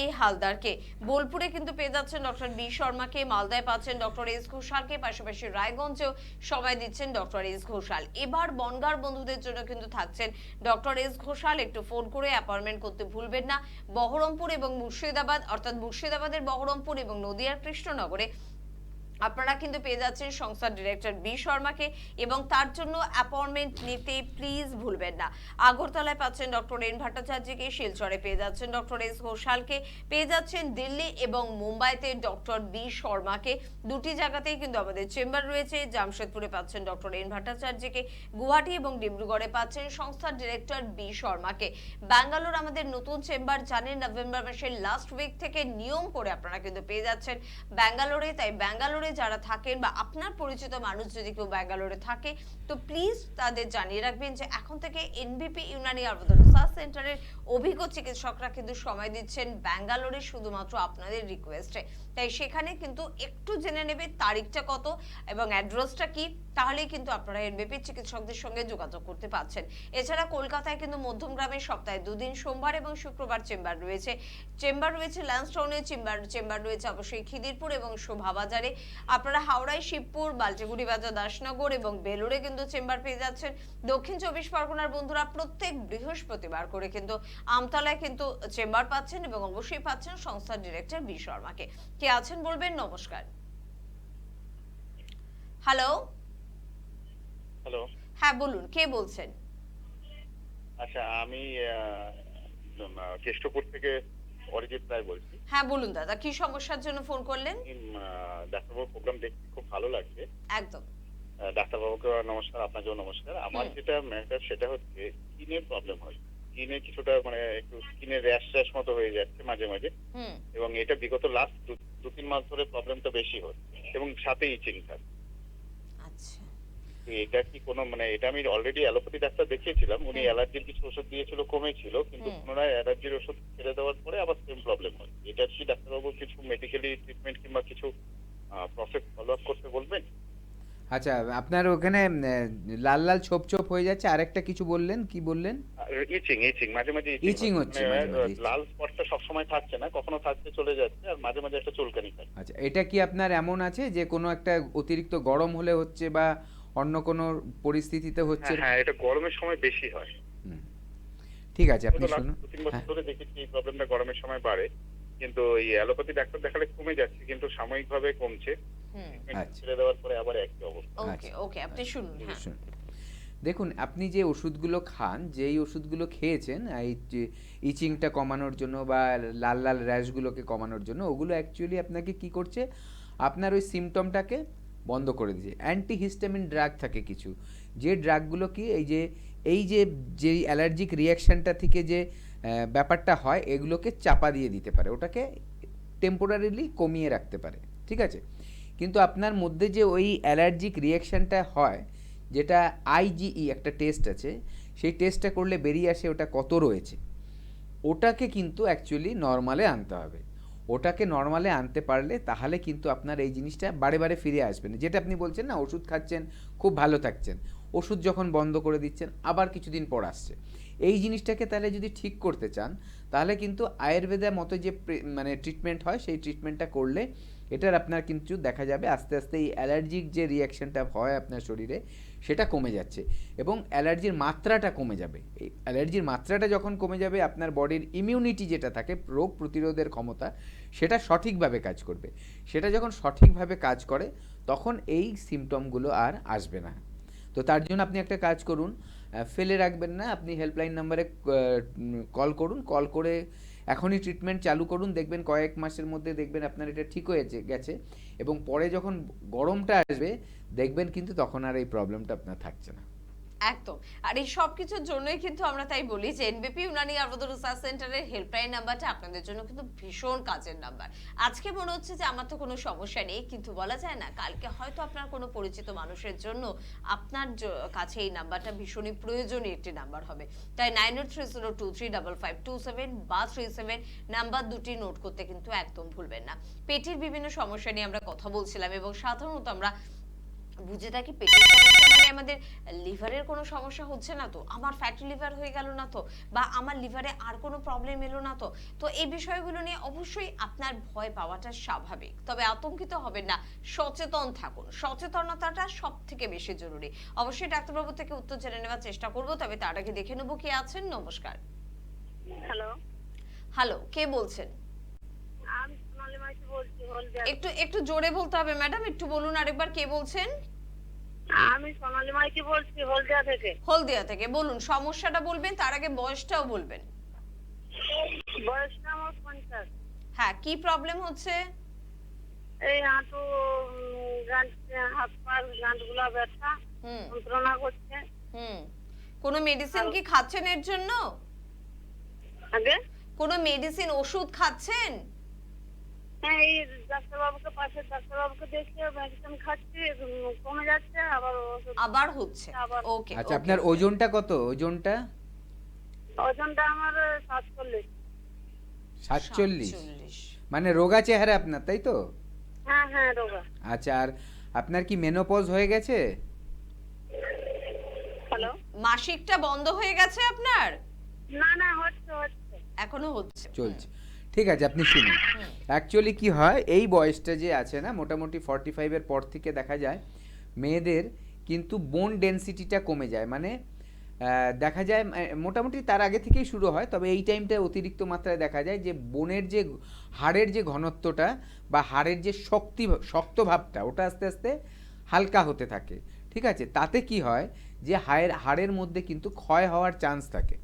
এ হালদারকে। বোলপুরে কিন্তু পেয়ে যাচ্ছেন ডক্টর বি শর্মাকে। মালদায় পাচ্ছেন ডক্টর এস ঘোষালকে। পাশাপাশি রায়গঞ্জেও সময় দিচ্ছেন ডক্টর এস ঘোষাল। এবার বনগাঁর বন্ধুদের জন্য কিন্তু থাকছেন ডক্টর এস ঘোষাল। একটু ফোন করে অ্যাপয়েন্টমেন্ট করতে ভুলবেন না। বহরমপুর এবং মুর্শিদাবাদ, অর্থাৎ মুর্শিদাবাদের বহরমপুর এবং নদিয়ার কৃষ্ণনগরে আপনারা কিন্তু পেয়ে যাচ্ছেন সংস্থার ডিরেক্টর বি শর্মাকে, এবং তার জন্য অ্যাপয়েন্টমেন্ট নিতে প্লিজ ভুলবেন না। আগরতলায় পাচ্ছেন ডক্টর এন ভট্টাচার্যকে। শিলচরে পেয়ে যাচ্ছেন ডক্টর এস ঘোষালকে। পেয়ে যাচ্ছেন দিল্লি এবং মুম্বাইতে ডক্টর বি শর্মাকে। দুটি জায়গাতেই কিন্তু আমাদের চেম্বার রয়েছে। জামশেদপুরে পাচ্ছেন ডক্টর এন ভট্টাচার্যকে। গুয়াহাটি এবং ডিব্রুগড়ে পাচ্ছেন সংস্থার ডিরেক্টর বি শর্মাকে। ব্যাঙ্গালোর আমাদের নতুন চেম্বার, জানেন নভেম্বর মাসের লাস্ট উইক থেকে নিয়ম করে আপনারা কিন্তু পেয়ে যাচ্ছেন ব্যাঙ্গালোরে। তাই ব্যাঙ্গালোরে যারা থাকেন বা আপনার পরিচিত মানুষ যদি কেউ ব্যাঙ্গালোরে থাকে, তো প্লিজ তাদের জানিয়ে রাখবেন যে এখন থেকে এনবিপি ইউনানি আয়ুর্বেদ রিসার্চ সেন্টারের অভিজ্ঞ চিকিৎসকরা কিন্তু সময় দিচ্ছেন ব্যাঙ্গালোরে শুধুমাত্র আপনাদের রিকোয়েস্টে। তাই সেখানে কিন্তু একটু জেনে নেবে তারিখটা কত এবং অ্যাড্রেসটা কি, তাহলেই কিন্তু আপনারা এনবিপি চিকিৎসকদের সঙ্গে যোগাযোগ করতে পারছেন। এছাড়া কলকাতায় কিন্তু মধ্যমগ্রামে সপ্তাহে 2 দিন সোমবার এবং শুক্রবার চেম্বার রয়েছে। চেম্বার রয়েছে ল্যান্সটাউনে, চেম্বার রয়েছে অবশ্যই খিদিরপুর এবং শোভাবাজারে। আপনারা হাওড়ায় শিবপুর, বালটিগুড়ি বাজার, দাসনগর এবং বেলুড়ে কিন্তু চেম্বার পেয়ে যাচ্ছেন। দক্ষিণ 24 পরগনার বন্ধুরা প্রত্যেক বৃহস্পতিবার করে কিন্তু আমতলায় কিন্তু চেম্বার পাচ্ছেন, এবং অবশ্যই পাচ্ছেন সংস্থার ডিরেক্টর বি শর্মাকে। কে আছেন বলবেন। নমস্কার। হ্যালো। হ্যালো। হ্যাঁ বলুন, কে বলছেন? আচ্ছা, আমি কেষ্টপুর থেকে অরিজিৎ রায় বলছি। হ্যাঁ বলুন দাদা, কি সমস্যার জন্য ফোন করলেন? ডাক্তারবাবুর প্রোগ্রাম দেখতে খুব ভালো লাগছে। একদম। ডাক্তারবাবুকে নমস্কার, আপনাকেও নমস্কার। আমার যেটা ম্যাটার সেটা হচ্ছে স্কিনের প্রবলেম হয়। স্কিনে কিছুটা মানে একটু স্কিনের র্যাশ র্যাশ মতো হয়ে যাচ্ছে মাঝে মাঝে, এবং এটা বিগত লাস্ট 2-3 মাস ধরে প্রবলেমটা বেশি হচ্ছে এবং সাথে ইচিং থাকে। আচ্ছা, এটা কি কোনো মানে এটা আমি অলরেডি অ্যালোপ্যাথি ডাক্তার দেখিয়েছিলাম, উনি অ্যালার্জির কিছু ওষুধ দিয়েছিল, কমেছিল, কিন্তু পুনরায় অ্যালার্জির ওষুধ ছেড়ে দেওয়ার পরে আবার সেম প্রবলেম হয়। এটা কি ডাক্তারবাবু কিছু মেডিকেলি ট্রিটমেন্ট কিংবা কিছু প্রসেস ফলো আপ করতে বলবেন? আচ্ছা, আপনার ওখানে লাল লাল ছোপ ছোপ হয়ে যাচ্ছে, আরেকটা কিছু বললেন, কি বললেন? ইচিং মাঝে মাঝে ইচিং হচ্ছে, মাঝে মাঝে itching। লাল স্পটটা সবসময় থাকছে না, কখনো থাকতে চলে যাচ্ছে, আর মাঝে মাঝে একটা চুলকানি থাকে। আচ্ছা, এটা কি আপনার এমন আছে যে কোনো একটা অতিরিক্ত গরম হলে হচ্ছে বা অন্য কোনো পরিস্থিতিতে হচ্ছে? হ্যাঁ, এটা গরমের সময় বেশি হয়। হুম, ঠিক আছে, আপনি শুনুন। 2-3 বছর ধরে দেখেছি এই প্রবলেমটা গরমের সময় বাড়ে, কিন্তু এই অ্যালোপ্যাথি ডাক্তার দেখালে কমে যাচ্ছে, কিন্তু সাময়িকভাবে কমছে। আচ্ছা। ছেড়ে দেওয়ার পরে আবার একই অবস্থা। ওকে ওকে, আপনি শুনুন। হ্যাঁ শুনুন। দেখুন, আপনি যে ওষুধগুলো খান, যেই ওষুধগুলো খেয়েছেন এই যে ইচিংটা কমানোর জন্য বা লাল লাল র্যাশগুলোকে কমানোর জন্য, ওগুলো অ্যাকচুয়ালি আপনাকে কি করছে, আপনার ওই সিমটমটাকে বন্ধ করে দিচ্ছে। অ্যান্টিহিস্টামিন ড্রাগ থাকে কিছু, যে ড্রাগগুলো কি এই যে যেই অ্যালার্জিক রিয়াকশানটা থেকে যে ব্যাপারটা হয়, এগুলোকে চাপা দিয়ে দিতে পারে, ওটাকে টেম্পোরারিলি কমিয়ে রাখতে পারে, ঠিক আছে। কিন্তু আপনার মধ্যে যে ওই অ্যালার্জিক রিয়াকশানটা হয়, যেটা আইজিই একটা টেস্ট আছে, সেই টেস্টটা করলে বেরিয়ে আসে ওটা কত রয়েছে, ওটাকে কিন্তু অ্যাকচুয়ালি নর্মালে আনতে হবে। ওটাকে নর্মালে আনতে পারলে তাহলে কিন্তু আপনার এই জিনিসটা বারে বারে ফিরে আসবে না। যেটা আপনি বলছেন না, ওষুধ খাচ্ছেন, খুব ভালো থাকছেন, ওষুধ যখন বন্ধ করে দিচ্ছেন আবার কিছুদিন পর আসছে। এই জিনিসটাকে তাহলে যদি ঠিক করতে চান, তাহলে কিন্তু আয়ুর্বেদের মতো যে মানে ট্রিটমেন্ট হয়, সেই ট্রিটমেন্টটা করলে এটার আপনার কিন্তু দেখা যাবে আস্তে আস্তে এই অ্যালার্জিক যে রিয়াকশনটা হয় আপনার শরীরে সেটা কমে যাচ্ছে এবং অ্যালার্জির মাত্রাটা কমে যাবে। এই অ্যালার্জির মাত্রাটা যখন কমে যাবে আপনার বডির ইমিউনিটি যেটা থাকে রোগ প্রতিরোধের ক্ষমতা সেটা সঠিকভাবে কাজ করবে। সেটা যখন সঠিকভাবে কাজ করে তখন এই সিমটমগুলো আর আসবে না। তো তার জন্য আপনি একটা কাজ করুন, ফেলে রাখবেন না, আপনি হেল্পলাইন নাম্বারে কল করুন, কল করে এখনই ট্রিটমেন্ট চালু করুন, দেখবেন কয়েক মাসের মধ্যে দেখবেন আপনার এটা ঠিক হয়ে গেছে এবং পরে যখন গরমটা আসবে দেখবেন কিন্তু তখন আর এই প্রবলেমটা আপনার থাকছে না। একদম। আর এই সব কিছুর জন্যই কিন্তু আমরা তাই বলি যে এনবিপি ইউনানি আয়ুর্বেদ রিসার্চ সেন্টারের হেল্পলাইন নাম্বারটা আপনাদের জন্য কিন্তু ভীষণ কাজের নাম্বার। আজকে মনে হচ্ছে যে আমার তো কোনো সমস্যা নেই, কিন্তু বলা যায় না কালকে হয়তো আপনার কোনো পরিচিত মানুষের জন্য আপনার কাছে এই নাম্বারটা ভীষণই প্রয়োজনীয় একটি নাম্বার হবে। তাই 9830235527 বা 37 নাম্বার দুটি নোট করতে কিন্তু একদম ভুলবেন না। পেটের বিভিন্ন সমস্যা নিয়ে আমরা কথা বলছিলাম এবং সাধারণত আমরা বুঝে থাকি পেটের সমস্যা মানে আমাদের লিভারের কোনো সমস্যা হচ্ছে না তো, আমার ফ্যাটি লিভার হয়ে গেল না তো, বা আমার লিভারে আর কোনো প্রবলেম এলো না তো। তো এই বিষয়গুলো নিয়ে অবশ্যই আপনার ভয় পাওয়াটা স্বাভাবিক, তবে আতঙ্কিত হবেন না, সচেতন থাকুন। সচেতনতাটা সব থেকে বেশি জরুরি। অবশ্যই ডাক্তারবাবু থেকে উত্তর জেনে নেওয়ার চেষ্টা করব, তবে তার আগে দেখে নেবো কে আছেন। নমস্কার। হ্যালো, হ্যালো, কে বলছেন? আমি সোনালী মাইতি বলছি হলদিয়া। একটু জোরে বলতে হবে ম্যাডাম, একটু বলুন আরেকবার, কে বলছেন? আমি সোনালী মাইতি বলছি হলদিয়া থেকে। হলদিয়া থেকে। বলুন সমস্যাটা বলবেন, তার আগে বয়সটাও বলবেন। বয়সটা আমার 50। হ্যাঁ, কি প্রবলেম হচ্ছে? এই হাঁটু গাঁট, হাত পা গাঁটগুলা ব্যথা হুম যন্ত্রণা করছে। হুম কোনো মেডিসিন কি খাচ্ছেন এর জন্য? আগে কোনো মেডিসিন ওষুধ খাচ্ছেন? হ্যাঁ, এই ডাক্তারবাবুকে পাশের ডাক্তারবাবুকে দেখিয়ে মেডিসিন খাচ্ছি, কমে যাচ্ছে, আবার ওষুধ আবার হচ্ছে? আবার। ওকে। আচ্ছা, আপনার ওজনটা কত? ওজনটা ওজনটা আমার 47। 47? মানে রোগা চেহারা আপনার, তাই তো? হ্যাঁ হ্যাঁ, রোগা। আচ্ছা, আর আপনার কি মেনোপজ হয়ে গেছে? হ্যালো, মাসিকটা বন্ধ হয়ে গেছে আপনার? না না, হচ্ছে হচ্ছে। এখনো হচ্ছে? চলছে। ঠিক আছে, আপনি শুনুন। অ্যাকচুয়ালি কি হয়, এই বয়সটা যে আছে না, মোটামুটি 45 এর পর থেকে দেখা যায় মেয়েদের কিন্তু বোন ডেনসিটিটা কমে যায়। মানে দেখা যায় মোটামুটি তার আগে থেকেই শুরু হয়, তবে এই টাইমটা অতিরিক্ত মাত্রায় দেখা যায় যে বোনের যে হাড়ের যে ঘনত্বটা বা হাড়ের যে শক্ত ভাবটা ওটা আস্তে আস্তে হালকা হতে থাকে। ঠিক আছে, তাতে কি হয় যে হাড়ের মধ্যে কিন্তু ক্ষয় হওয়ার চান্স থাকে।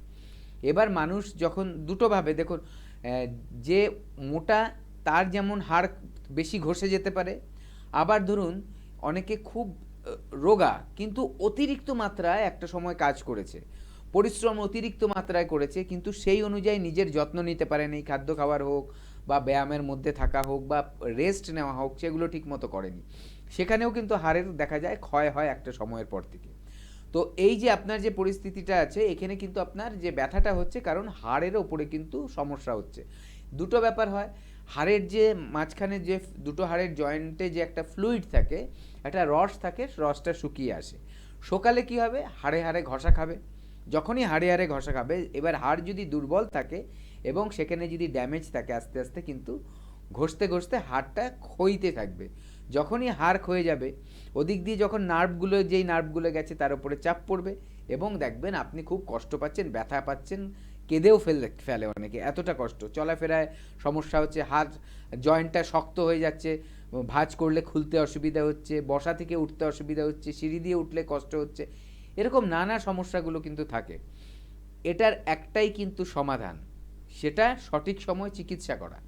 এবার মানুষ যখন দুটোভাবে দেখুন, যে মোটা তার যেমন হাড় বেশি ঘষে যেতে পারে, আবার ধরুন অনেকে খুব রোগা কিন্তু অতিরিক্ত মাত্রায় একটা সময় কাজ করেছে, পরিশ্রম অতিরিক্ত মাত্রায় করেছে, কিন্তু সেই অনুযায়ী নিজের যত্ন নিতে পারেনি, খাদ্য খাবার হোক বা ব্যায়ামের মধ্যে থাকা হোক বা রেস্ট নেওয়া হোক, সেগুলো ঠিক মতো করেনি, সেখানেও কিন্তু হাড়ের দেখা যায় ক্ষয় হয় একটা সময়ের পর থেকে। তো এই যে আপনার যে পরিস্থিতিটা আছে, এখানে কিন্তু আপনার যে ব্যথাটা হচ্ছে কারণ হাড়ের ওপরে কিন্তু সমস্যা হচ্ছে। দুটো ব্যাপার হয়, হাড়ের যে মাঝখানে যে দুটো হাড়ের জয়েন্টে যে একটা ফ্লুইড থাকে, একটা রস থাকে, রসটা শুকিয়ে আসে। সকালে কি হবে, হাড়ে হাড়ে ঘষা খাবে। যখনই হাড়ে হাড়ে ঘষা খাবে, এবার হাড় যদি দুর্বল থাকে এবং সেখানে যদি ড্যামেজ থাকে, আস্তে আস্তে কিন্তু ঘষতে ঘষতে হাড়টা ক্ষয়তে থাকবে। যখনই হাড় ক্ষয়ে যাবে, ওদিক দিয়ে যখন যেই নার্ভগুলো গেছে তার উপরে চাপ পড়বে এবং দেখবেন আপনি খুব কষ্ট পাচ্ছেন, ব্যথা পাচ্ছেন, কেঁদেও ফেলে অনেকে, এতটা কষ্ট, চলাফেরায় সমস্যা হচ্ছে, হাত জয়েন্টটা শক্ত হয়ে যাচ্ছে, ভাঁজ করলে খুলতে অসুবিধা হচ্ছে, বসা থেকে উঠতে অসুবিধা হচ্ছে, সিঁড়ি দিয়ে উঠলে কষ্ট হচ্ছে, এরকম নানা সমস্যাগুলো কিন্তু থাকে। এটার একটাই কিন্তু সমাধান, সেটা সঠিক সময় চিকিৎসা করা।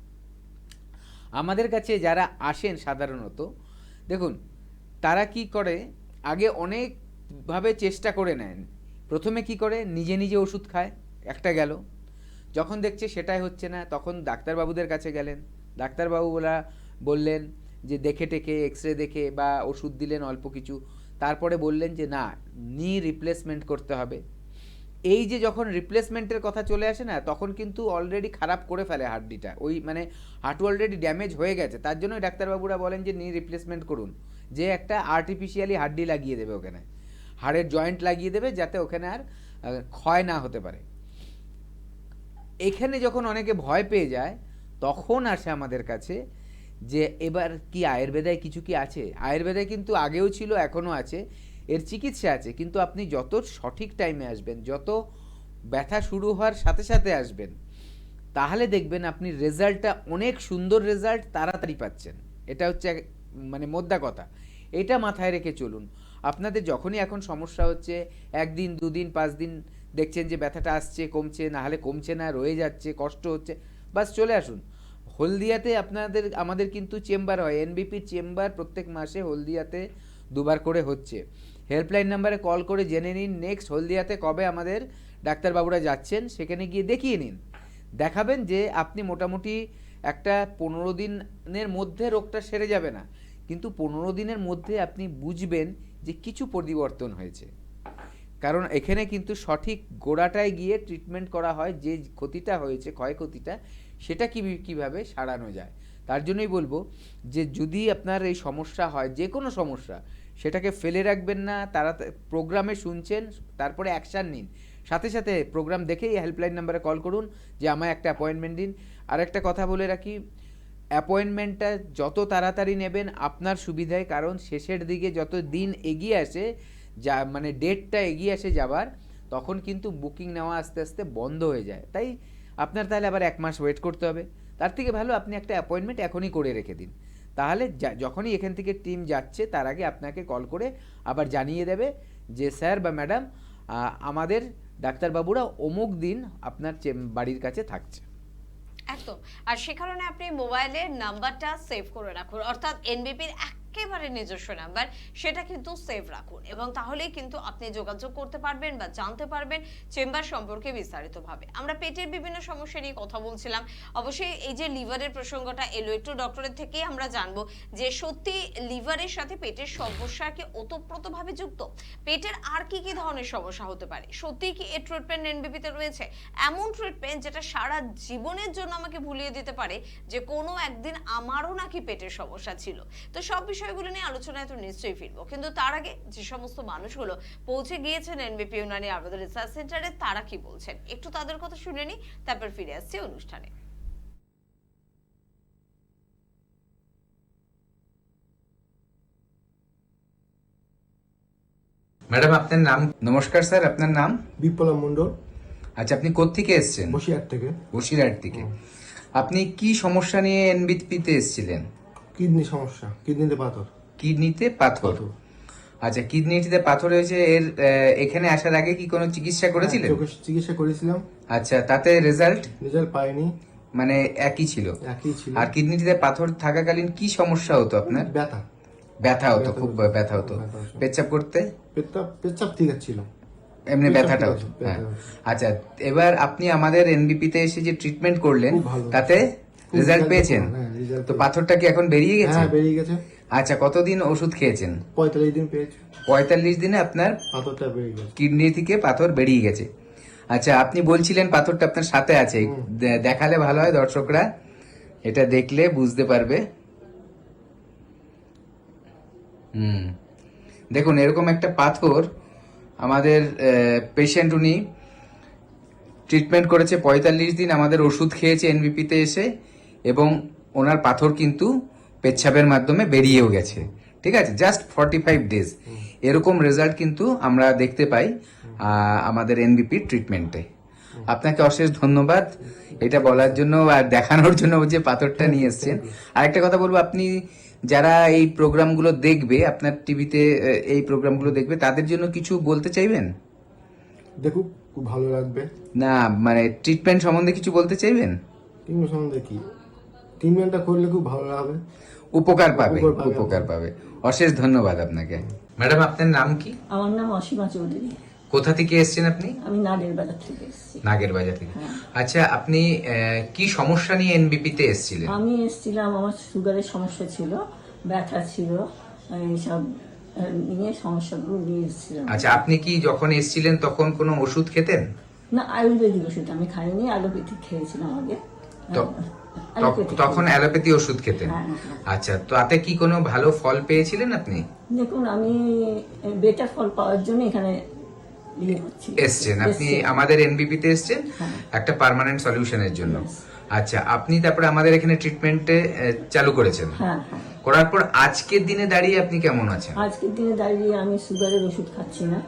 আমাদের কাছে যারা আসেন সাধারণত দেখুন, তারা কি করে, আগে অনেকভাবে চেষ্টা করে নেন। প্রথমে কি করে, নিজে নিজে ওষুধ খায়, একটা গেল। যখন দেখছে সেটাই হচ্ছে না, তখন ডাক্তারবাবুদের কাছে গেলেন, ডাক্তারবাবুরা বললেন যে দেখে টেকে এক্স রে দেখে বা ওষুধ দিলেন অল্প কিছু, তারপরে বললেন যে না, নি রিপ্লেসমেন্ট করতে হবে। এই যে যখন রিপ্লেসমেন্টের কথা চলে আসে না, তখন কিন্তু অলরেডি খারাপ করে ফেলে হাড্ডিটা, ওই মানে হাঁটু অলরেডি ড্যামেজ হয়ে গেছে, তার জন্যই ডাক্তারবাবুরা বলেন যে নি রিপ্লেসমেন্ট করুন, যে একটা আর্টিফিশিয়ালি হাড্ডি লাগিয়ে দেবে ওখানে, হাড়ের জয়েন্ট লাগিয়ে দেবে যাতে ওখানে আর ক্ষয় না হতে পারে। এখানে যখন অনেকে ভয় পেয়ে যায়, তখন আসে আমাদের কাছে যে এবার কি আয়ুর্বেদায় কিছু কি আছে? আয়ুর্বেদায় কিন্তু আগেও ছিল, এখনও আছে, এর চিকিৎসা আছে, কিন্তু আপনি যত সঠিক টাইমে আসবেন, যত ব্যথা শুরু হওয়ার সাথে সাথে আসবেন, তাহলে দেখবেন আপনি রেজাল্টটা অনেক সুন্দর রেজাল্ট তাড়াতাড়ি পাচ্ছেন। এটা হচ্ছে মানে মোদ্দা কথা, এটা মাথায় রেখে চলুন। আপনাদের যখনই এখন সমস্যা হচ্ছে, 1 দিন 2 দিন 5 দিন দেখছেন যে ব্যথাটা আসছে, কমছে, না হলে কমছে না, রয়ে যাচ্ছে, কষ্ট হচ্ছে, বাস চলে আসুন হলদিয়াতে। আমাদের কিন্তু চেম্বার হয়, এনবিপির চেম্বার প্রত্যেক মাসে হলদিয়াতে 2 বার করে হচ্ছে। হেল্পলাইন নাম্বারে কল করে জেনে নিন নেক্সট হলদিয়াতে কবে আমাদের ডাক্তারবাবুরা যাচ্ছেন, সেখানে গিয়ে দেখিয়ে নিন। দেখাবেন যে আপনি মোটামুটি একটা 15 দিনের মধ্যে রোগটা সেরে যাবে না, কিন্তু 15 দিনের মধ্যে আপনি বুঝবেন যে কিছু পরিবর্তন হয়েছে। কারণ এখানে কিন্তু সঠিক গোড়াটায় গিয়ে ট্রিটমেন্ট করা হয়, যে ক্ষতিটা হয়েছে, ক্ষয়ক্ষতিটা, সেটা কীভাবে সারানো যায়। তার জন্যই বলবো যে যদি আপনার এই সমস্যা হয়, যে কোনো সমস্যা, সেটাকে ফেলে রাখবেন না। তারা প্রোগ্রামে শুনছেন, তারপরে অ্যাকশান নিন। সাথে সাথে প্রোগ্রাম দেখেই হেল্পলাইন নাম্বারে কল করুন যে আমায় একটা অ্যাপয়েন্টমেন্ট দিন। আর একটা কথা বলে রাখি, অ্যাপয়েন্টমেন্টটা যত তাড়াতাড়ি নেবেন আপনার সুবিধায়, কারণ শেষের দিকে যত দিন এগিয়ে আসে, যা মানে ডেটটা এগিয়ে আসে যাবার, তখন কিন্তু বুকিং নেওয়া আস্তে আস্তে বন্ধ হয়ে যায়। তাই আপনার তাহলে আবার 1 মাস ওয়েট করতে হবে। তার থেকে ভালো আপনি একটা অ্যাপয়েন্টমেন্ট এখনই করে রেখে দিন। তাহলে যখনই এখান থেকে টিম যাচ্ছে, তার আগে আপনাকে কল করে আবার জানিয়ে দেবে যে স্যার বা ম্যাডাম, আমাদের ডাক্তারবাবুরা অমুক দিন আপনার বাড়ির কাছে থাকছে। একদম। আর সে কারণে আপনি মোবাইলের নাম্বারটা সেভ করে রাখুন, অর্থাৎ এনবিপির একেবারে নিজস্ব নাম্বার, সেটা কিন্তু সেভ রাখুন, এবং তাহলেই কিন্তু আপনি যোগাযোগ করতে পারবেন বা জানতে পারবেন চেম্বার সম্পর্কে বিস্তারিতভাবে। আমরা পেটের বিভিন্ন সমস্যা নিয়ে কথা বলছিলাম, অবশ্যই এই যে লিভারের প্রসঙ্গটা এলো, একটু ডক্টরের থেকেই আমরা জানবো যে সত্যি লিভারের সাথে পেটের সমস্যা কি ওতপ্রোতভাবে যুক্ত? পেটের আর কি কি ধরনের সমস্যা হতে পারে? সত্যি কি এর ট্রিটমেন্ট এনবিপিতে রয়েছে? এমন ট্রিটমেন্ট যেটা সারা জীবনের জন্য আমাকে ভুলিয়ে দিতে পারে যে কোনো একদিন আমারও নাকি পেটের সমস্যা ছিল। তো সব বিষয়গুলো নিয়ে আলোচনায় তো নিশ্চয়ই ফিরবো, কিন্তু তার আগে যে সমস্ত মানুষগুলো পৌঁছে গিয়েছেন এনবিপি ইউনানি আয়ুর্বেদ রিসার্চ সেন্টারে, তারা কি বলছেন একটু তাদের কথা শুনে নি, তারপর ফিরে আসছি অনুষ্ঠানে। ম্যাডাম আপনার নাম? নমস্কার স্যার, আপনার নাম? বিপ্লব মন্ডল। আচ্ছা, আপনি কোত্থেকে এসেছেন? বসিরহাট থেকে। বসিরহাট থেকে। আপনি কি সমস্যা নিয়ে এনবিপিতে এসেছিলেন? কিডনি সমস্যা, কিডনিতে পাথর। কিডনিতে পাথর। আচ্ছা, কিডনিতে পাথর হয়েছে। এখানে আসার আগে কি কোনো চিকিৎসা করেছিলেন? চিকিৎসা করেছিলাম। আচ্ছা, তাতে রেজাল্ট পাইনি। মানে একই ছিল? একই ছিল। আর কিডনিতে পাথর থাকাকালীন কি সমস্যা হতো আপনার? ব্যথা হতো, খুব ব্যথা হতো। পেচ্ছাপ করতে? পেচ্ছাপ ঠিক ছিল, এমনি ব্যথাটা হতো। হ্যাঁ। আচ্ছা, এবার আপনি আমাদের এনবিপিতে এসে যে ট্রিটমেন্ট করলেন, তাতে রেজাল্ট পেয়েছেন? তো পাথরটা কি এখন বেরিয়ে গেছে? হ্যাঁ, বেরিয়ে গেছে। আচ্ছা, কতদিন ওষুধ খেয়েছেন? 45 দিন পেয়েছি। 45 দিনে আপনার পাথরটা বেরিয়ে গেছে, কিডনি থেকে পাথর বেরিয়ে গেছে। আচ্ছা, আপনি বলছিলেন পাথরটা আপনার সাথে আছে, দেখালে ভালো হয়, দর্শকরা এটা দেখলে বুঝতে পারবে। দেখুন, এরকম একটা পাথর আমাদের পেশেন্ট, উনি ট্রিটমেন্ট করেছে 45 দিন, আমাদের ওষুধ খেয়েছে এনবিপিতে এসে, এবং ওনার পাথর কিন্তু পেচ্ছাপের মাধ্যমে বেরিয়েও গেছে। ঠিক আছে, জাস্ট 45 ডেজ। এরকম রেজাল্ট কিন্তু আমরা দেখতে পাই আমাদের এনবিপির ট্রিটমেন্টে। আপনাকে অশেষ ধন্যবাদ এটা বলার জন্য আর দেখানোর জন্য যে পাথরটা নিয়ে এসেছেন। আরেকটা কথা বলবো, আপনি যারা এই প্রোগ্রামগুলো দেখবে, আপনার টিভিতে এই প্রোগ্রামগুলো দেখবে, তাদের জন্য কিছু বলতে চাইবেন? দেখুক, খুব ভালো লাগবে। না, মানে ট্রিটমেন্ট সম্বন্ধে কিছু বলতে চাইবেন? ট্রিটমেন্ট সম্বন্ধে কি, ট্রিটমেন্টটা করলে খুব ভালো হবে, উপকার পাবে। অশেষ ধন্যবাদ আপনাকে। ম্যাডাম, আপনার নাম কি? আমার নাম অসীমা চৌধুরী। কোথা থেকে এসেছেন আপনি? আমি নাগের বাজার থেকে এসেছি। নাগের বাজার থেকে। আচ্ছা, আপনি কি সমস্যা নিয়ে এনবিপিতে এসেছিলেন? আমি এসেছিলাম, আমার সুগারের সমস্যা ছিল, ব্যথা ছিল, এইসব নিয়ে সমস্যাগুলো নিয়ে এসেছিলাম। আচ্ছা, আপনি কি যখন এসেছিলেন তখন কোনো ওষুধ খেতেন? না, আয়ুর্বেদিক ওষুধ আমি খাইনি, অ্যালোপ্যাথিক খেয়েছিলাম আগে। তখন অ্যালোপ্যাথি ওষুধ খেতেন? আচ্ছা, তো তাতে কি কোনো ভালো ফল পেয়েছিলেন আপনি? দেখুন, আমি বেটার ফল পাওয়ার জন্য এখানে এসছেন। আপনি আমাদের এনবিপিতে এসছেন একটা পার্মানেন্ট সলিউশনের জন্য। আচ্ছা, আপনি তারপরে আমাদের এখানে ট্রিটমেন্টে চালু করেছেন। হ্যাঁ হ্যাঁ। করার পর আজকের দিনে দাঁড়িয়ে আপনি কেমন আছেন? আজকের দিনে দাঁড়িয়ে আমি সুগারের ওষুধ খাচ্ছি না।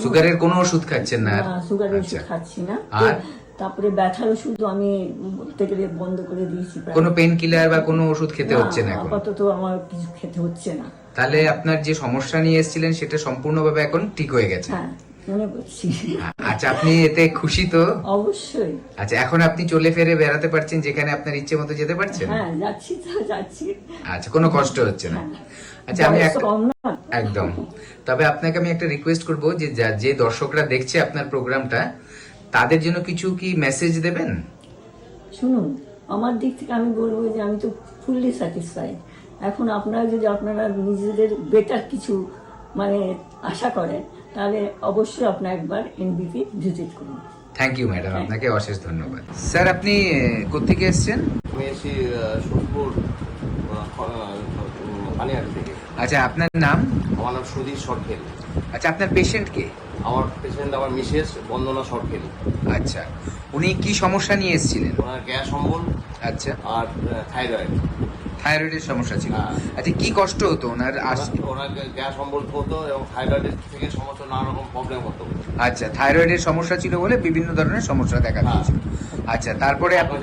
সুগারের কোনো ওষুধ খাচ্ছেন না? না, সুগারের ওষুধ আচ্ছা। খাচ্ছি না। আর? তারপরে ব্যথার ওষুধ আমি বলতে গেলে বন্ধ করে দিয়েছি প্রায়। কোনো পেন কিলার বা কোনো ওষুধ খেতে না, হচ্ছে না এখন? আপাতত আমার কিছু খেতে হচ্ছে না। তাহলে আপনার যে সমস্যা নিয়ে এসেছিলেন সেটা সম্পূর্ণভাবে এখন ঠিক হয়ে গেছে? হ্যাঁ, মনে করছি। আচ্ছা, আপনি এতে খুশি তো? অবশ্যই। আচ্ছা, এখন আপনি চলে ফিরে বেড়াতে পারছেন, যেখানে আপনার ইচ্ছে মতো যেতে পারছেন? হ্যাঁ, যাচ্ছি তো যাচ্ছি। আচ্ছা, কোনো কষ্ট হচ্ছে না? হ্যাঁ। আচ্ছা, আমি বয়স তো কম না। একদম। তবে আপনাকে আমি একটা রিকোয়েস্ট করব যে যে দর্শকরা দেখছে আপনার প্রোগ্রামটা, তাদের জন্য কিছু কি মেসেজ দেবেন? শুনুন, আমার দিক থেকে আমি বলবো যে আমি তো ফুললি স্যাটিসফাইড। এখন আপনারা যদি আপনারা নিজেদের বেটার কিছু মানে আশা করেন, তাহলে অবশ্যই আপনার একবার এনবিপি ভিজিট করুন। থ্যাংক ইউ ম্যাডাম, আপনাকে অশেষ ধন্যবাদ। স্যার, আপনি কোত্থেকে এসেছেন? আমি এসেছি সোদপুর পানিহাটি থেকে। আচ্ছা, আপনার নাম? আমার নাম সুধীর সরখেল। আচ্ছা, আপনার পেশেন্ট কে? আমার পেশেন্ট আমার মিসেস বন্দনা সরখেল। আচ্ছা, উনি কি সমস্যা নিয়ে এসেছিলেন? ওনার গ্যাস অম্বল আচ্ছা, আর থাইরয়েড। থাইরয়েডের সমস্যা ছিল। হ্যাঁ। আচ্ছা, কি কষ্ট হতো ওনার? ওনার গ্যাস অম্বল হতো এবং থাইরয়েডের থেকে সমস্ত নানা রকম প্রবলেম হতো। আচ্ছা, থাইরয়েডের সমস্যা ছিল বলে বিভিন্ন ধরনের সমস্যা দেখা হ্যাঁ। দিয়েছিল। আচ্ছা, তারপরে এখন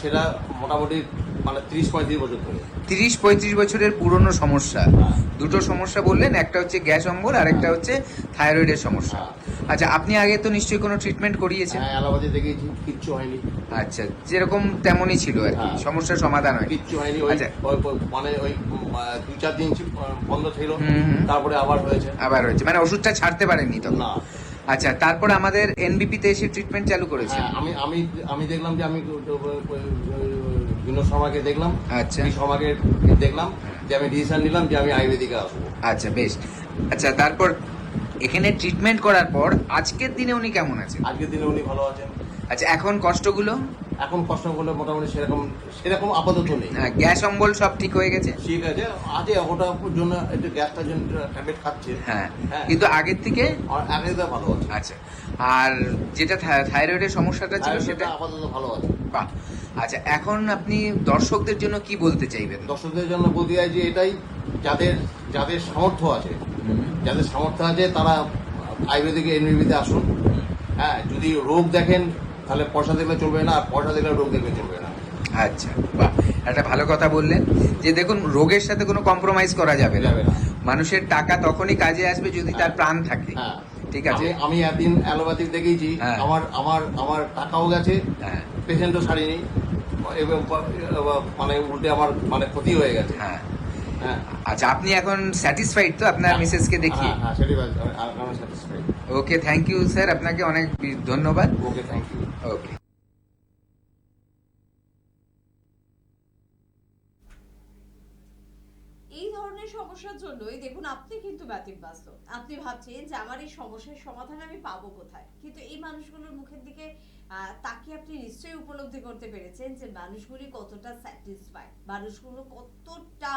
সেটা মোটামুটি মানে 30-35 বছর ধরে। 30-35 বছরের পুরনো সমস্যা। হ্যাঁ। দুটো সমস্যা বললেন, একটা হচ্ছে গ্যাস অম্বল আর একটা হচ্ছে থাইরয়েডের সমস্যা। হ্যাঁ। আচ্ছা, আপনি আগে তো নিশ্চয়ই কোনো ট্রিটমেন্ট করিয়েছেন? হ্যাঁ, অ্যালোপ্যাথি দেখিয়েছি, কিচ্ছু হয়নি। আচ্ছা, যেরকম তেমনই ছিল আর কি, হ্যাঁ। সমস্যার সমাধান হয়? কিচ্ছু হয়নি। আচ্ছা। মানে ওই 2-4 দিন বন্ধ ছিল, হুম। তারপরে আবার হয়েছে। আবার হয়েছে, মানে ওষুধটা ছাড়তে পারেননি তখন? না। আচ্ছা, তারপর আমাদের এনবিপিতে এসে ট্রিটমেন্ট চালু করেছেন? হ্যাঁ, আমি দেখলাম যে আমি বিনোদ শর্মাকে দেখলাম। আচ্ছা। এই শর্মাকে দেখলাম যে আমি ডিসিশন নিলাম যে আমি আয়ুর্বেদিকে আসবো। আচ্ছা, বেশ। আচ্ছা, তারপর এখানে ট্রিটমেন্ট করার পর আজকের দিনে উনি কেমন আছেন? আজকের দিনে উনি ভালো আছেন। আচ্ছা, এখন কষ্টগুলো? এখন কষ্ট করলে মোটামুটি সেরকম আপাতত নেই। হ্যাঁ, গ্যাস অম্বল সব ঠিক হয়ে গেছে? ঠিক আছে, আজকে ওটার জন্য একটু গ্যাসটার জন্য ট্যাবলেট খাচ্ছে। হ্যাঁ, হ্যাঁ। কিন্তু আগের থেকে? আর আগে তো ভালো আছে। আচ্ছা, আর যেটা থাইরয়েডের সমস্যাটা ছিল সেটা? আপাতত ভালো আছে। বাহ। আচ্ছা, এখন আপনি দর্শকদের জন্য কি বলতে চাইবেন? দর্শকদের জন্য বলতে চাই যে এটাই, যাদের সামর্থ্য আছে তারা আয়ুর্বেদিক এনবিবিতে আসুন। হ্যাঁ, যদি রোগ দেখেন তাহলে পয়সা দেখলে চলবে না, আর পয়সা দেখলে রোগ দেখলে চলবে না। আচ্ছা, বাহ, একটা ভালো কথা বললেন যে দেখুন, রোগের সাথে কোনো কম্প্রোমাইজ করা যাবে না। মানুষের টাকা তখনই কাজে আসবে যদি তার প্রাণ থাকে। হ্যাঁ, ঠিক আছে। আমি একদিন অ্যালোপ্যাথিক দেখিয়েছি। হ্যাঁ। আমার টাকাও গেছে, হ্যাঁ। পেশেন্টও সারিনি, এবং মানে উল্টে আমার মানে ক্ষতি হয়ে গেছে। হ্যাঁ। হ্যাঁ। আচ্ছা, আপনি এখন স্যাটিসফাইড তো আপনার মিসেসকে দেখি? হ্যাঁ, সেটাই আমি satisfied. Okay, thank you sir, আপনাকে অনেক ধন্যবাদ। Okay, thank you. ওকে। এই ধরনের সমস্যার জন্যই দেখুন আপনি কিন্তু ব্যতিব্যস্ত। আপনি ভাবছেন যে আমার এই সমস্যার সমাধান আমি পাবো কোথায়, কিন্তু এই মানুষগুলোর মুখের দিকে তাকিয়ে আপনি নিশ্চয়ই উপলব্ধি করতে পেরেছেন যে মানুষগুলি কতটা স্যাটিসফাইড, মানুষগুলো কতটা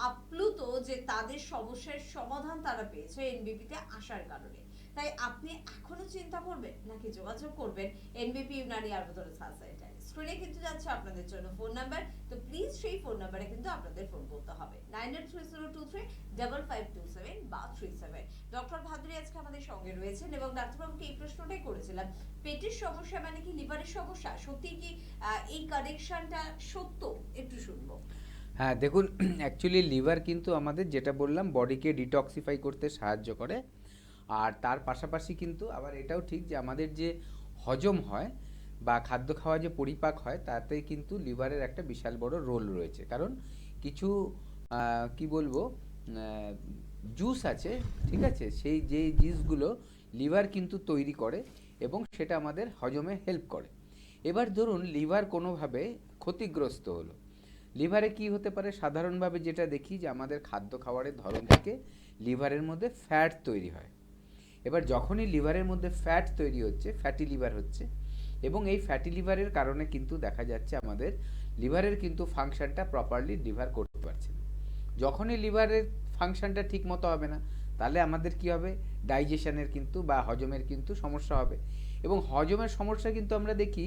আপ্লুত যে তাদের সমস্যার সমাধান তারা পেয়েছে এনবিপিতে আসার কারণে। তাই আপনি এখনো চিন্তা করবেন নাকি যোগাযোগ করবেন এনবিপি ইউনানি আয়ুর্বেদ রিসার্চ সেন্টার? স্ক্রিনে কিন্তু যাচ্ছে আপনাদের জন্য ফোন নাম্বার, তো প্লিজ সেই ফোন নাম্বারে কিন্তু আপনাদের ফোন করতে হবে 9830235527 বা 37। ডক্টর ভাদুরী আজকে আমাদের সঙ্গে রয়েছেন এবং ডাক্তারবাবুকে এই প্রশ্নটাই করেছিলাম, পেটের সমস্যা মানে কি লিভারের সমস্যা? সত্যি কি এই কানেকশনটা সত্য? একটু শুনবো। হ্যাঁ, দেখুন, অ্যাকচুয়ালি লিভার কিন্তু আমাদের, যেটা বললাম, বডিকে ডিটক্সিফাই করতে সাহায্য করে। আর তার পাশাপাশি কিন্তু আবার এটাও ঠিক যে আমাদের যে হজম হয় বা খাদ্য খাওয়া যে পরিপাক হয়, তাতে কিন্তু লিভারের একটা বিশাল বড় রোল রয়েছে। কারণ কিছু কি বলবো জুস আছে, ঠিক আছে, সেই যে জুসগুলো লিভার কিন্তু তৈরি করে এবং সেটা আমাদের হজমে হেল্প করে। এবার ধরুন লিভার কোনোভাবে ক্ষতিগ্রস্ত হলো, লিভারে কি হতে পারে? সাধারণভাবে যেটা দেখি যে আমাদের খাদ্য খাবারের ধরন থেকে লিভারের মধ্যে ফ্যাট তৈরি হয়। এবার যখনই লিভারের মধ্যে ফ্যাট তৈরি হচ্ছে, ফ্যাটি লিভার হচ্ছে, এবং এই ফ্যাটি লিভারের কারণে কিন্তু দেখা যাচ্ছে আমাদের লিভারের কিন্তু ফাংশনটা প্রপারলি লিভার করতে পারছে না। যখনই লিভারের ফাংশনটা ঠিক মতো হবে না, তাহলে আমাদের কি হবে? ডাইজেশনের কিন্তু বা হজমের কিন্তু সমস্যা হবে। এবং হজমের সমস্যা কিন্তু আমরা দেখি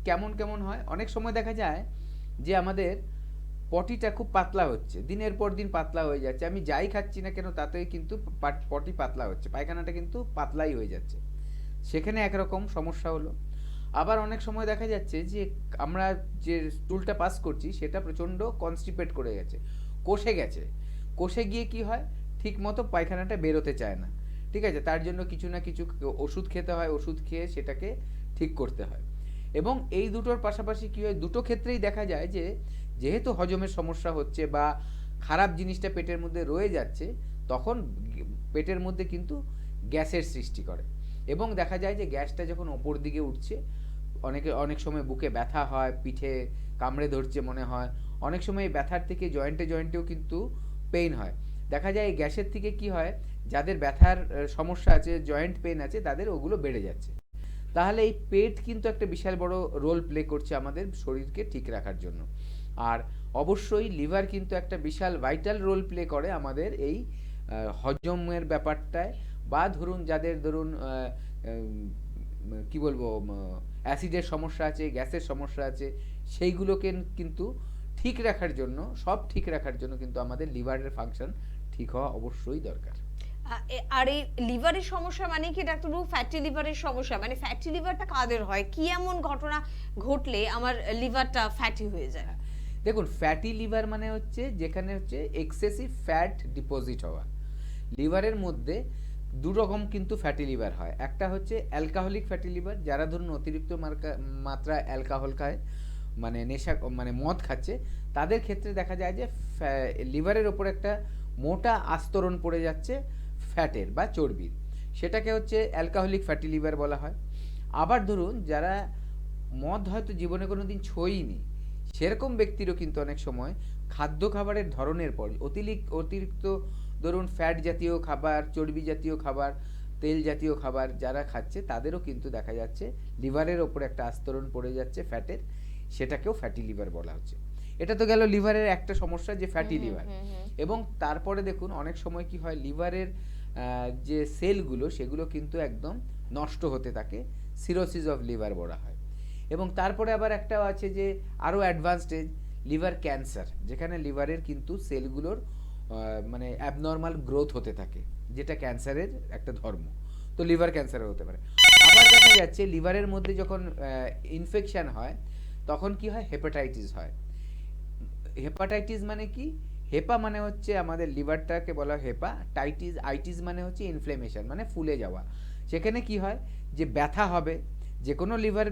কেমন কেমন হয়, অনেক সময় দেখা যায় যে আমাদের পটিটা খুব পাতলা হচ্ছে, দিনের পর দিন পাতলা হয়ে যাচ্ছে, আমি যাই খাচ্ছি না কেন তাতেই কিন্তু পটি পাতলা হচ্ছে, পায়খানাটা কিন্তু পাতলাই হয়ে যাচ্ছে, সেখানে একরকম সমস্যা হলো। আবার অনেক সময় দেখা যাচ্ছে যে আমরা যে স্টুলটা পাস করছি সেটা প্রচণ্ড কনস্টিপেট করে গেছে, কষে গেছে, কষে গিয়ে কি হয়, ঠিক মতো পায়খানাটা বেরোতে চায় না, ঠিক আছে, তার জন্য কিছু না কিছু ওষুধ খেতে হয়, ওষুধ খেয়ে সেটাকে ঠিক করতে হয়। এবং এই দুটোর পাশাপাশি কী হয়, দুটো ক্ষেত্রেই দেখা যায় যে যেহেতু হজমের সমস্যা হচ্ছে বা খারাপ জিনিসটা পেটের মধ্যে রয়ে যাচ্ছে, তখন পেটের মধ্যে কিন্তু গ্যাসের সৃষ্টি করে, এবং দেখা যায় যে গ্যাসটা যখন ওপর দিকে উঠছে, অনেক সময় বুকে ব্যথা হয়, পিঠে কামড়ে ধরছে মনে হয়, অনেক সময় এই ব্যথার থেকে জয়েন্টেও কিন্তু পেইন হয়। দেখা যায় এই গ্যাসের থেকে কি হয়, যাদের ব্যথার সমস্যা আছে, জয়েন্ট পেইন আছে, তাদের ওগুলো বেড়ে যাচ্ছে। তাহলে এই পেট কিন্তু একটা বিশাল বড় রোল প্লে করছে আমাদের শরীরকে ঠিক রাখার জন্য। আর অবশ্যই লিভার কিন্তু একটা বিশাল ভাইটাল রোল প্লে করে আমাদের এই হজমের ব্যাপারটায়, বা যাদের কি বলবো, অ্যাসিডের সমস্যা আছে, গ্যাসের সমস্যা আছে, সেইগুলোকে কিন্তু ঠিক রাখার জন্য, সব ঠিক রাখার জন্য কিন্তু আমাদের লিভারের ফাংশন ঠিক হওয়া অবশ্যই দরকার। আর এই লিভারের সমস্যা মানে কি ডাক্তারবাবু, ফ্যাটি লিভারের সমস্যা মানে ফ্যাটি লিভারটা কাদের হয়, কি এমন ঘটনা ঘটলে আমার লিভারটা ফ্যাটি হয়ে যায়? দেখুন, ফ্যাটি লিভার মানে হচ্ছে যেখানে হচ্ছে এক্সেসিভ ফ্যাট ডিপোজিট হওয়া। লিভারের মধ্যে দু রকম কিন্তু ফ্যাটি লিভার হয়, একটা হচ্ছে অ্যালকাহলিক ফ্যাটি লিভার, যারা ধরুন অতিরিক্ত মাত্রা অ্যালকোহল খায়, মানে নেশা, মানে মদ খাচ্ছে, তাদের ক্ষেত্রে দেখা যায় যে লিভারের ওপর একটা মোটা আস্তরণ পড়ে যাচ্ছে ফ্যাটের বা চর্বির, সেটাকে হচ্ছে অ্যালকোহলিক ফ্যাটি লিভার বলা হয়। আবার ধরুন যারা মদ হয়তো জীবনে কোনো দিন ছোঁয়নি, সেরকম ব্যক্তিরও কিন্তু অনেক সময় খাদ্য খাবারের ধরনের পর অতিরিক্ত ধরুন ফ্যাট জাতীয় খাবার, চর্বি জাতীয় খাবার, তেল জাতীয় খাবার যারা খাচ্ছে, তাদেরও কিন্তু দেখা যাচ্ছে লিভারের ওপর একটা আস্তরণ পড়ে যাচ্ছে ফ্যাটের, সেটাকেও ফ্যাটি লিভার বলা হচ্ছে। এটা তো গেল লিভারের একটা সমস্যা, যে ফ্যাটি লিভার। এবং তারপরে দেখুন অনেক সময় কি হয়, লিভারের যে সেলগুলো সেগুলো কিন্তু একদম নষ্ট হতে থাকে, সিরোসিস অফ লিভার বলা হয়। এবং তারপরে আবার একটা আছে যে আরও অ্যাডভান্স স্টেজ, লিভার ক্যান্সার, যেখানে লিভারের কিন্তু সেলগুলোর মানে অ্যাবনর্মাল গ্রোথ হতে থাকে, যেটা ক্যান্সারের একটা ধর্ম, তো লিভার ক্যান্সারও হতে পারে। আবার দেখা যাচ্ছে লিভারের মধ্যে যখন ইনফেকশন হয়, তখন কি হয়, হেপাটাইটিস হয়। হেপাটাইটিস মানে কি, হেপা মানে হচ্ছে আমাদের লিভারটাকে বলা হয় হেপা, আইটিস মানে হচ্ছে ইনফ্লেমেশন, মানে ফুলে যাওয়া। সেখানে কি হয়, যে ব্যথা হবে, যে কোনো লিভার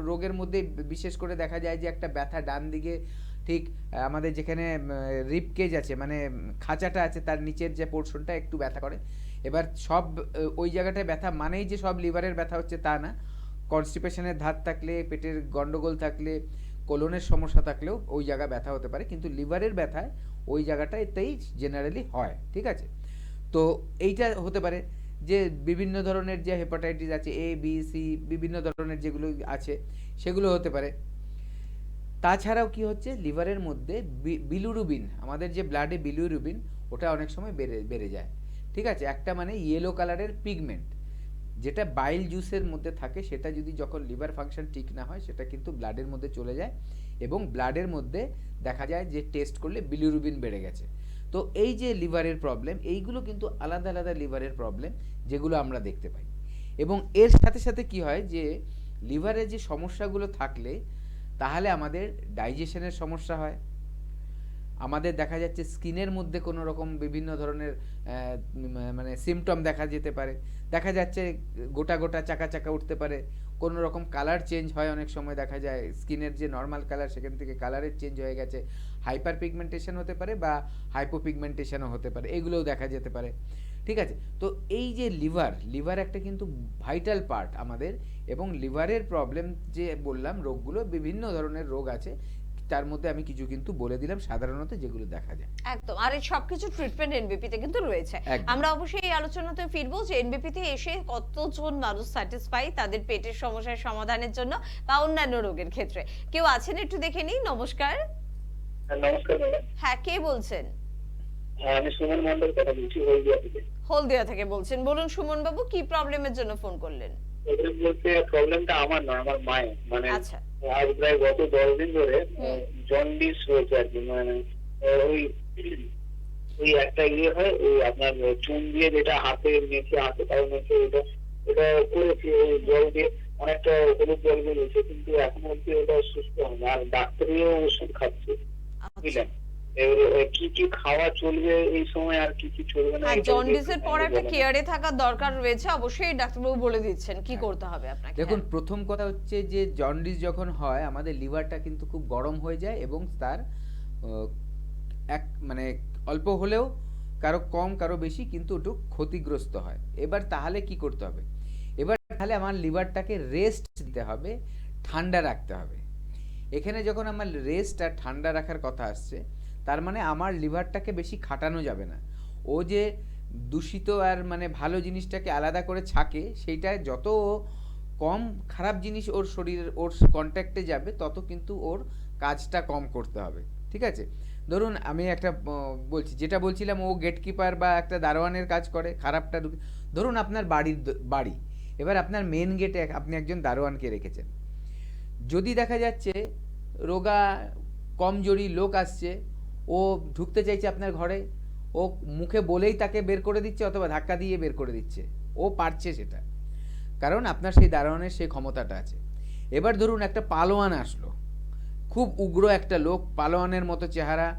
রোগের মধ্যে বিশেষ করে দেখা যায় যে একটা ব্যথা ডান দিকে, ঠিক আমাদের যেখানে রিব কেজ আছে, মানে খাঁচাটা আছে, তার নিচের যে পোর্শনটা একটু ব্যথা করে। এবার সব ওই জায়গাটায় ব্যথা মানেই যে সব লিভারের ব্যথা হচ্ছে তা না, কনস্টিপেশনের ধাত থাকলে, পেটের গন্ডগোল থাকলে, কোলনের সমস্যা থাকলেও ওই জায়গা ব্যথা হতে পারে, কিন্তু লিভারের ব্যথায় ওই জায়গাটাতেই জেনারেলি হয়, ঠিক আছে। তো এইটা হতে পারে যে বিভিন্ন ধরনের যে হেপাটাইটিস আছে, A, B, C, বিভিন্ন ধরনের যেগুলো আছে সেগুলো হতে পারে। তাছাড়াও কি হচ্ছে, লিভারের মধ্যে বিলিরুবিন, আমাদের যে ব্লাডে বিলিরুবিন, ওটা অনেক সময় বেড়ে যায়, ঠিক আছে। একটা মানে ইয়েলো কালারের পিগমেন্ট, যেটা বাইল জুসের মধ্যে থাকে, সেটা যদি যখন লিভার ফাংশন ঠিক না হয়, সেটা কিন্তু ব্লাডের মধ্যে চলে যায়, এবং ব্লাডের মধ্যে দেখা যায় যে টেস্ট করলে বিলিরুবিন বেড়ে গেছে। তো এই যে লিভারের প্রবলেম, এইগুলো কিন্তু আলাদা আলাদা লিভারের প্রবলেম, যেগুলো আমরা দেখতে পাই। এবং এর সাথে সাথে কি হয়, যে লিভারের যে সমস্যাগুলো থাকলে তাহলে আমাদের ডাইজেশনের সমস্যা হয়, আমাদের দেখা যাচ্ছে স্কিনের মধ্যে কোনো রকম বিভিন্ন ধরনের মানে সিমটম দেখা যেতে পারে, দেখা যাচ্ছে গোটা গোটা চাকা চাকা উঠতে পারে, কোনো রকম কালার চেঞ্জ হয়, অনেক সময় দেখা যায় স্কিনের যে নর্মাল কালার সেখান থেকে কালারের চেঞ্জ হয়ে গেছে, হাইপার পিগমেন্টেশন হতে পারে বা হাইপোপিগমেন্টেশনও হতে পারে, এগুলোও দেখা যেতে পারে, ঠিক আছে। তো এই যে লিভার একটা কিন্তু ভাইটাল পার্ট আমাদের, এবং লিভারের প্রবলেম যে বললাম রোগগুলো, বিভিন্ন ধরনের রোগ আছে, তার মধ্যে আমি কিছু কিন্তু বলে দিলাম সাধারণত যেগুলো দেখা যায়। একদম, আর এই সবকিছু ট্রিটমেন্ট এনবিপি তে কিন্তু রয়েছে। আমরা অবশ্যই এই আলোচনাতে ফিরবো যে এনবিপি তে এসে কতজন মানুষ স্যাটিসফাই তাদের পেটের সমস্যার সমাধানের জন্য বা অন্যান্য রোগের ক্ষেত্রে। কেউ আছেন, একটু দেখে নিই। নমস্কার। নমস্কার ম্যাডাম। হ্যাঁ, কে বলছেন? আমি সুমন মন্ডল কথা বলছি, হলদিয়া থেকে। হলদিয়া থেকে বলছেন, বলুন সুমন বাবু, কি প্রবলেমের জন্য ফোন করলেন? প্রবলেম বলতে প্রবলেমটা আমার নয়, আমার মায়ের। মানে আচ্ছা। আজ প্রায় গত 10 দিন ধরে জন্ডিস হয়েছে আর কি। মানে ওই ওই একটা হয়, ওই আপনার চুন দিয়ে যেটা হাতে মেখে, হাতে পায়ে মেখে ওটা করেছি, ওই জল দিয়ে অনেকটা হলুদ জল বেরিয়েছে, কিন্তু এখন অব্দি ওটা সুস্থ হয়নি। আর ডাক্তারিও ওষুধ খাচ্ছে, বুঝলেন। এবারে কি কি খাওয়া চলবে এই সময় আর কি কি চলবে না, হ্যাঁ, এটা যদি জন্ডিসের পর একটু একটা বলেন। কেয়ারে থাকার দরকার রয়েছে, অবশ্যই ডাক্তারবাবু বলে দিচ্ছেন কি করতে হবে আপনাকে। দেখুন, হ্যাঁ। প্রথম কথা হচ্ছে যে জন্ডিস যখন হয় আমাদের লিভারটা কিন্তু খুব গরম হয়ে যায় এবং তার এক মানে অল্প হলেও কারো কম কারো বেশি কিন্তু একটু ক্ষতিগ্রস্ত হয়। এবার তাহলে কি করতে হবে? এবার তাহলে আমার লিভারটাকে রেস্ট দিতে হবে, ঠান্ডা রাখতে হবে। এখানে যখন আমার রেস্ট আর ঠান্ডা রাখার কথা আসছে, তার মানে আমার লিভারটাকে বেশি খাটানো যাবে না। ও যে দূষিত আর মানে ভালো জিনিসটাকে আলাদা করে ছাকে, সেইটা যত ও কম খারাপ জিনিস ওর শরীরের ওর কন্ট্যাক্টে যাবে তত কিন্তু ওর কাজটা কম করতে হবে। ঠিক আছে? ধরুন আমি একটা বলছি, যেটা বলছিলাম, ও গেটকিপার বা একটা দারোয়ানের কাজ করে, খারাপটা ধরুন আপনার বাড়ি, এবার আপনার মেন গেটে আপনি একজন দারোয়ানকে রেখেছেন। যদি দেখা যাচ্ছে রোগা কমজোরি লোক আসছে, ও ঢুকতে চাইছে আপনার ঘরে, ও মুখে বলেই তাকে বের করে দিচ্ছে অথবা ধাক্কা দিয়ে বের করে দিচ্ছে, ও পারছে সেটা, কারণ আপনার সেই দারোয়ানের সেই ক্ষমতাটা আছে। এবার ধরুন একটা পালোয়ান আসলো, খুব উগ্র একটা লোক, পালোয়ানের মতো চেহারা,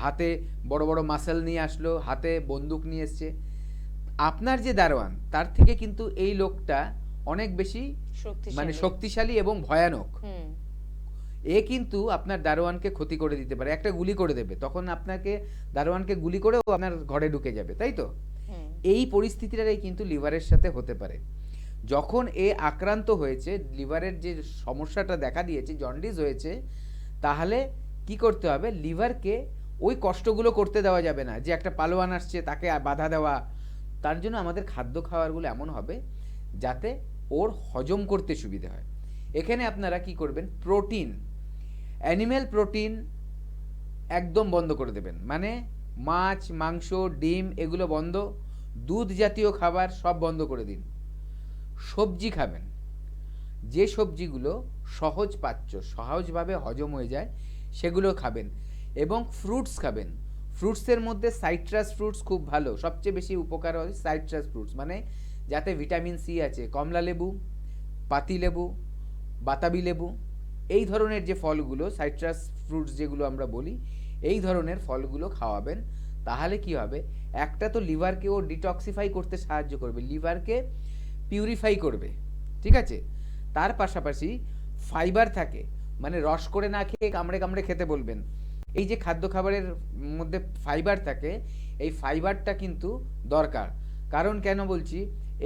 হাতে বড় বড় মাসেল নিয়ে আসলো, হাতে বন্দুক নিয়ে এসছে। আপনার যে দারোয়ান তার থেকে কিন্তু এই লোকটা অনেক বেশি শক্তিশালী এবং ভয়ানক। এ কিন্তু আপনার দারোয়ানকে ক্ষতি করে দিতে পারে, একটা গুলি করে দেবে, তখন আপনাকে দারোয়ানকে গুলি করেও আপনার ঘরে ঢুকে যাবে, তাই তো? এই পরিস্থিতিটাই কিন্তু লিভারের সাথে হতে পারে। যখন এ আক্রান্ত হয়েছে, লিভারের যে সমস্যাটা দেখা দিয়েছে, জন্ডিস হয়েছে, তাহলে কি করতে হবে? লিভারকে ওই কষ্টগুলো করতে দেওয়া যাবে না, যে একটা পালোয়ান আসছে তাকে বাধা দেওয়া। তার জন্য আমাদের খাদ্য খাবারগুলো এমন হবে যাতে ওর হজম করতে সুবিধা হয়। এখানে আপনারা কি করবেন? প্রোটিন, অ্যানিম্যাল প্রোটিন একদম বন্ধ করে দেবেন, মানে মাছ, মাংস, ডিম এগুলো বন্ধ, দুধ জাতীয় খাবার সব বন্ধ করে দিন। সবজি খাবেন, যে সবজিগুলো সহজ পাচ্য, সহজভাবে হজম হয়ে যায়, সেগুলো খাবেন। এবং ফ্রুটস খাবেন। ফ্রুটসের মধ্যে সাইট্রাস ফ্রুটস খুব ভালো, সবচেয়ে বেশি উপকার হয় সাইট্রাস ফ্রুটস, মানে যাতে ভিটামিন সি আছে। কমলা লেবু, পাতি লেবু, বাতাবি লেবু, এই ধরনের যে ফলগুলো, সাইট্রাস ফ্রুটস যেগুলো আমরা বলি, এই ধরনের ফলগুলো খাওয়াবেন। তাহলে কি হবে? একটা তো লিভারকে ও ডিটক্সিফাই করতে সাহায্য করবে, লিভারকে পিউরিফাই করবে, ঠিক আছে? তার পাশাপাশি ফাইবার থাকে, মানে রস করে না খেয়ে কামড়ে কামড়ে খেতে বলবেন। এই যে খাদ্য খাবারের মধ্যে ফাইবার থাকে, এই ফাইবারটা কিন্তু দরকার। কারণ কেন বলছি?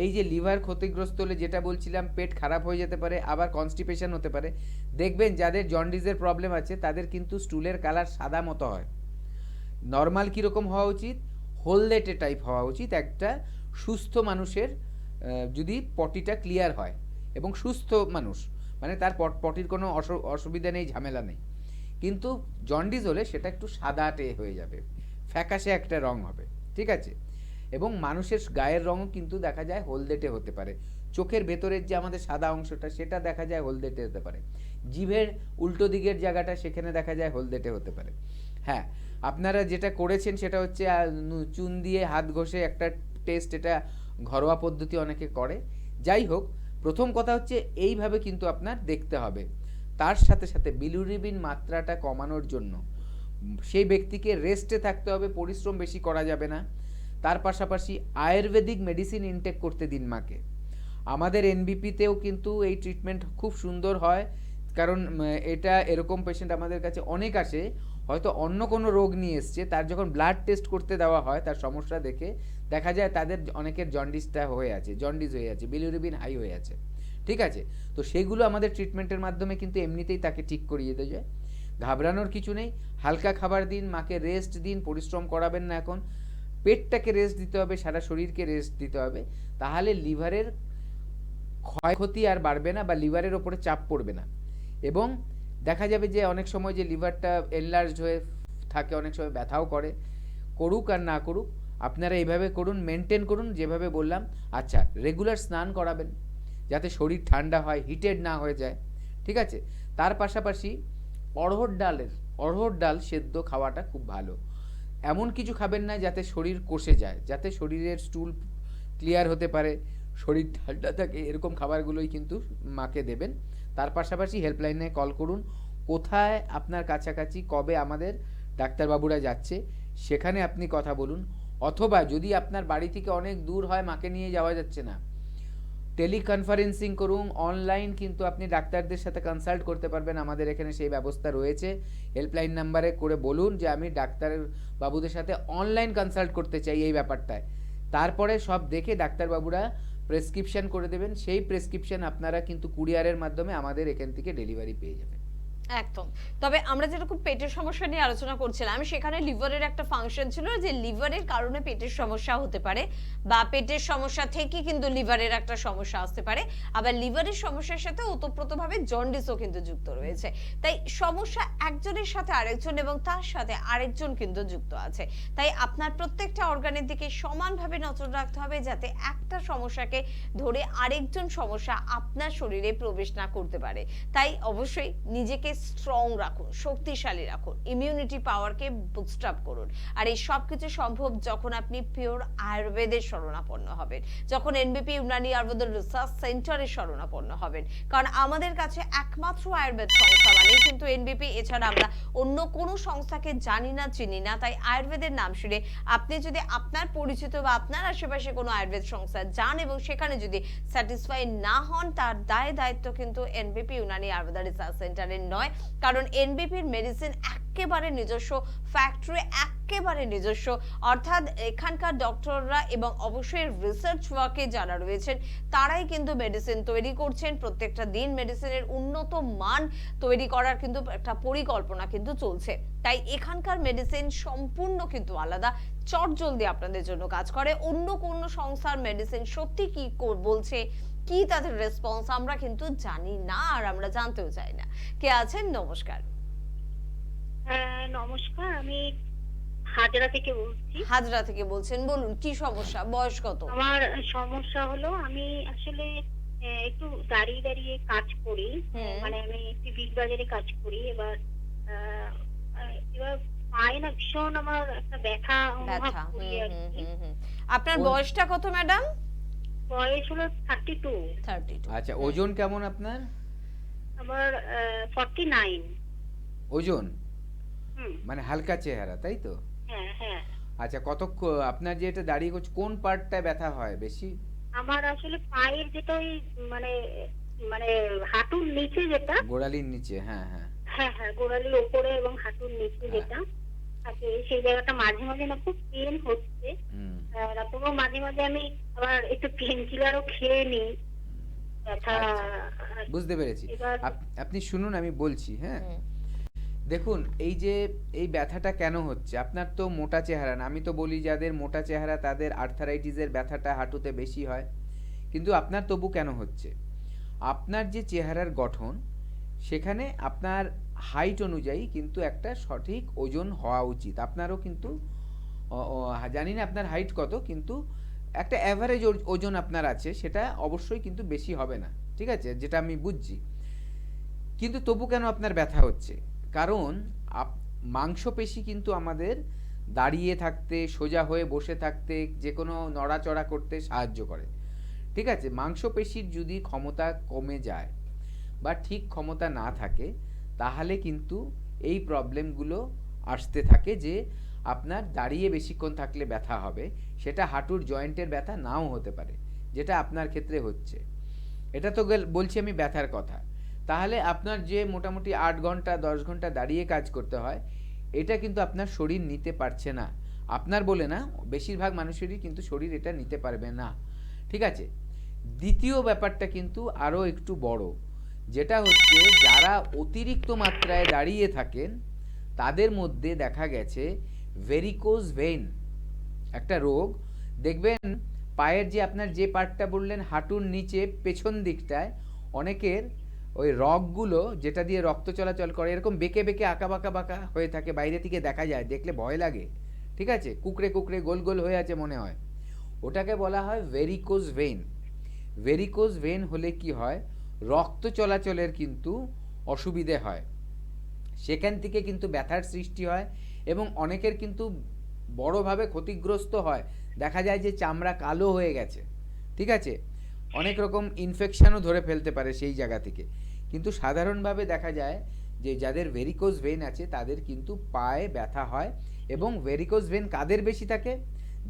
এই যে লিভার ক্ষতিগ্রস্ত হলে যেটা বলছিলাম, পেট খারাপ হয়ে যেতে পারে, আবার কনস্টিপেশন হতে পারে। দেখবেন যাদের জন্ডিসের প্রবলেম আছে তাদের কিন্তু স্টুলের কালার সাদা মতো হয়। নর্মাল কীরকম হওয়া উচিত? হলদেটে টাইপ হওয়া উচিত একটা সুস্থ মানুষের, যদি পটিটা ক্লিয়ার হয় এবং সুস্থ মানুষ, মানে তার পটির কোনো অসুবিধা নেই, ঝামেলা নেই। কিন্তু জন্ডিস হলে সেটা একটু সাদাটে হয়ে যাবে, ফ্যাকাশে একটা রং হবে, ঠিক আছে? এবং মানুষের গায়ের রঙও কিন্তু দেখা যায় হলদেটে হতে পারে। চোখের ভেতরের যে আমাদের সাদা অংশটা, সেটা দেখা যায় হলদেটে হতে পারে। জিভের উল্টো দিকের জায়গাটা, সেখানে দেখা যায় হলদেটে হতে পারে। হ্যাঁ, আপনারা যেটা করেছেন সেটা হচ্ছে চুন দিয়ে হাত ঘষে একটা টেস্ট, এটা ঘরোয়া পদ্ধতি অনেকে করে। যাই হোক, প্রথম কথা হচ্ছে এইভাবে কিন্তু আপনার দেখতে হবে। তার সাথে সাথে বিলিরুবিন মাত্রাটা কমানোর জন্য সেই ব্যক্তিকে রেস্টে থাকতে হবে, পরিশ্রম বেশি করা যাবে না। তার পাশাপাশি আয়ুর্বেদিক মেডিসিন ইনটেক করতে দিন মাকে। আমাদের এনবিপিতেও কিন্তু এই ট্রিটমেন্ট খুব সুন্দর হয়, কারণ এটা এরকম পেশেন্ট আমাদের কাছে অনেক আসে, হয়তো অন্য কোনো রোগ নিয়ে এসছে, তার যখন ব্লাড টেস্ট করতে দেওয়া হয়, তার সমস্যা দেখে দেখা যায় তাদের অনেকের জন্ডিসটা হয়ে আছে, জন্ডিস হয়ে আছে, বিলিরুবিন হাই হয়ে আছে, ঠিক আছে? তো সেইগুলো আমাদের ট্রিটমেন্টের মাধ্যমে কিন্তু এমনিতেই তাকে ঠিক করিয়ে দেওয়া যায়। ঘাবড়ানোর কিছু নেই, হালকা খাবার দিন, মাকে রেস্ট দিন, পরিশ্রম করাবেন না। এখন পেটটাকে রেস্ট দিতে হবে, সারা শরীরকে রেস্ট দিতে হবে, তাহলে লিভারের ক্ষয়ক্ষতি আর বাড়বে না বা লিভারের ওপরে চাপ পড়বে না। এবং দেখা যাবে যে অনেক সময় যে লিভারটা এনলার্জড হয়ে থাকে, অনেক সময় ব্যথাও করে, করুক আর না করুক, আপনারা এইভাবে করুন, মেনটেন করুন যেভাবে বললাম। আচ্ছা, রেগুলার স্নান করাবেন যাতে শরীর ঠান্ডা হয়, হিটেড না হয়ে যায়, ঠিক আছে? তার পাশাপাশি অড়হর ডাল সেদ্ধ খাওয়াটা খুব ভালো। এমন কিছু খাবেন না যাতে শরীর কষে যায়, যাতে শরীরের স্টুল ক্লিয়ার হতে পারে, শরীর ঠান্ডা থাকে, এরকম খাবারগুলোই কিন্তু মাকে দেবেন। তার পাশাপাশি হেল্পলাইনে কল করুন, কোথায় আপনার কাছাকাছি কবে আমাদের ডাক্তারবাবুরা যাচ্ছে সেখানে আপনি কথা বলুন। অথবা যদি আপনার বাড়ি থেকে অনেক দূর হয়, মাকে নিয়ে যাওয়া যাচ্ছে না, টেলিকনফারেন্সিং করুন, অনলাইন কিন্তু আপনি ডাক্তারদের সাথে কনসাল্ট করতে পারবেন। আমাদের এখানে সেই ব্যবস্থা রয়েছে। হেল্পলাইন নাম্বারে করে বলুন যে আমি ডাক্তার বাবুদের সাথে অনলাইন কনসাল্ট করতে চাই এই ব্যাপারটায়। তারপরে সব দেখে ডাক্তারবাবুরা প্রেসক্রিপশন করে দেবেন। সেই প্রেসক্রিপশন আপনারা কিন্তু কুরিয়ারের মাধ্যমে আমাদের এখান থেকে ডেলিভারি পেয়ে যাবেন। একদম। তবে আমরা যেরকম পেটের সমস্যা নিয়ে আলোচনা করছিলাম, সেখানে লিভারের একটা ফাংশন ছিল যে লিভারের কারণে পেটের সমস্যা হতে পারে, বা পেটের সমস্যা থেকে কিন্তু লিভারের একটা সমস্যা আসতে পারে। আবার লিভারের সমস্যার সাথে ওতপ্রোতভাবে জন্ডিসও কিন্তু যুক্ত রয়েছে। তাই সমস্যা একজনের সাথে আরেকজন এবং তার সাথে আরেকজন কিন্তু যুক্ত আছে। তাই আপনার প্রত্যেকটা অর্গানের দিকে সমানভাবে নজর রাখতে হবে যাতে একটা সমস্যাকে ধরে আরেকজন সমস্যা আপনার শরীরে প্রবেশ না করতে পারে। তাই অবশ্যই নিজেকে স্ট্রং রাখুন, শক্তিশালী রাখুন, ইমিউনিটি পাওয়ারকে বুস্ট আপ করুন। আর এই সবকিছু সম্ভব যখন আপনি পিওর আয়ুর্বেদের শরণাপন্ন হবেন, যখন এনবিপি ইউনানি আয়ুর্বেদ রিসার্চ সেন্টারের শরণাপন্ন হবেন। কারণ আমাদের কাছে একমাত্র আয়ুর্বেদ সংস্থা মানেই কিন্তু এনবিপি, এছাড়া আমরা অন্য কোনো সংস্থাকে জানি না, চিনি না। তাই আয়ুর্বেদের নাম শুনে আপনি যদি আপনার পরিচিত বা আপনার আশেপাশে কোনো আয়ুর্বেদ সংস্থা যান এবং সেখানে যদি স্যাটিসফাই না হন, তার দায়িত্ব কিন্তু এনবিপি ইউনানি আয়ুর্বেদ রিসার্চ সেন্টারের নয়। কারণ এনবিপির মেডিসিন একেবারে নিজস্ব ফ্যাক্টরি, একেবারে নিজস্ব, অর্থাৎ এখানকার ডক্টররা এবং অবশ্যই রিসার্চ ওয়ার্কে যারা রয়েছেন তারাই কিন্তু মেডিসিন তৈরি করছেন। প্রত্যেকটা দিন মেডিসিনের উন্নত মান তৈরি করার কিন্তু একটা পরিকল্পনা কিন্তু চলছে। তাই এখানকার মেডিসিন সম্পূর্ণ কিন্তু আলাদা, চটজলদি আপনাদের জন্য কাজ করে। অন্য কোন সংস্থার মেডিসিন সত্যি কি বলছে, কি তাদের রেসপন্স আমরা কিন্তু জানি না, আর আমরা জানতেও চাই না। কে আছেন? নমস্কার। হ্যাঁ নমস্কার, আমি হাজরা থেকে বলছি। হাজরা থেকে বলছেন, বলুন কি সমস্যা, বয়স কত? আমার সমস্যা হলো আমি আসলে একটু দাঁড়িয়ে দাঁড়িয়ে কাজ করি, মানে আমি একটু বিগ বাজারে কাজ করি। এবার পায়ে না ভীষণ আমার একটা ব্যথা অনুভব করি আর কি। আপনার বয়সটা কত ম্যাডাম? বয়স হলো 32। আচ্ছা, ওজন কেমন আপনার? আমার 49। ওজন মানে হালকা চেহারা, তাই তো? হ্যাঁ হ্যাঁ। আচ্ছা, আপনার যে এটা দাঁড়িয়ে করছে কোন পার্টটায় ব্যথা হয় বেশি? আমার আসলে পায়ের যেটা ওই মানে মানে হাঁটুর নিচে যেটা, গোড়ালির নিচে। হ্যাঁ হ্যাঁ হ্যাঁ হ্যাঁ, গোড়ালির উপরে এবং হাঁটুর নিচে যেটা থাকে সেই জায়গাটা মাঝে মাঝে না খুব পেন হচ্ছে। তারপরেও মাঝে মাঝে আমি আবার একটু পেন কিলারও খেয়ে নিই। বুঝতে পেরেছি। আপনি শুনুন, আমি বলছি। হ্যাঁ, দেখুন এই ব্যথাটা কেন হচ্ছে। আপনার তো মোটা চেহারা না, আমি তো বলি যাদের মোটা চেহারা তাদের আর্থারাইটিসের ব্যথাটা হাঁটুতে বেশি হয়, কিন্তু আপনার তবু কেন হচ্ছে? আপনার যে চেহারার গঠন সেখানে আপনার হাইট অনুযায়ী কিন্তু একটা সঠিক ওজন হওয়া উচিত। আপনারও কিন্তু জানি না আপনার হাইট কত, কিন্তু একটা অ্যাভারেজ ওজন আপনার আছে, সেটা অবশ্যই কিন্তু বেশি হবে না, ঠিক আছে, যেটা আমি বুঝছি। কিন্তু তবু কেন আপনার ব্যথা হচ্ছে? কারণ মাংসপেশি কিন্তু আমাদের দাঁড়িয়ে থাকতে, সোজা হয়ে বসে থাকতে, যে কোনো নড়াচড়া করতে সাহায্য করে, ঠিক আছে? মাংসপেশির যদি ক্ষমতা কমে যায় বা ঠিক ক্ষমতা না থাকে তাহলে কিন্তু এই প্রবলেমগুলো আসতে থাকে, যে আপনার দাঁড়িয়ে বেশিক্ষণ থাকলে ব্যথা হবে। সেটা হাঁটুর জয়েন্টের ব্যথা নাও হতে পারে, যেটা আপনার ক্ষেত্রে হচ্ছে। এটা তো বলছি আমি ব্যথার কথা। তাহলে আপনার যে মোটামুটি 8 ঘন্টা 10 ঘন্টা দাঁড়িয়ে কাজ করতে হয়, এটা কিন্তু আপনার শরীর নিতে পারছে না। আপনার বলে না, বেশিরভাগ মানুষেরই কিন্তু শরীর এটা নিতে পারবে না, ঠিক আছে? দ্বিতীয় ব্যাপারটা কিন্তু আরও একটু বড়, যেটা হচ্ছে যারা অতিরিক্ত মাত্রায় দাঁড়িয়ে থাকেন তাদের মধ্যে দেখা গেছে ভেরিকোজ ভেইন একটা রোগ। দেখবেন পায়ের যে আপনার যে পার্টটা বললেন হাঁটুর নিচে পেছন দিকটায় অনেকের ওই রগগুলো যেটা দিয়ে রক্ত চলাচল করে এরকম বেঁকে বেঁকে আঁকা বাঁকা হয়ে থাকে, বাইরে থেকে দেখা যায়, দেখলে ভয় লাগে, ঠিক আছে, কুকড়ে কুকড়ে গোল গোল হয়ে আছে মনে হয়, ওটাকে বলা হয় ভেরিকোজ ভেইন। ভেরিকোজ ভেইন হলে কি হয়, রক্ত চলাচলের কিন্তু অসুবিধে হয়, সেখান থেকে কিন্তু ব্যথার সৃষ্টি হয় এবং অনেকের কিন্তু বড়ভাবে ক্ষতিগ্রস্ত হয়, দেখা যায় যে চামড়া কালো হয়ে গেছে, ঠিক আছে, অনেক রকম ইনফেকশনও ধরে ফেলতে পারে সেই জায়গা থেকে। কিন্তু সাধারণভাবে দেখা যায় যে যাদের ভেরিকোজ ভেইন আছে তাদের কিন্তু পায়ে ব্যথা হয়। এবং ভেরিকোজ ভেইন কাদের বেশি থাকে,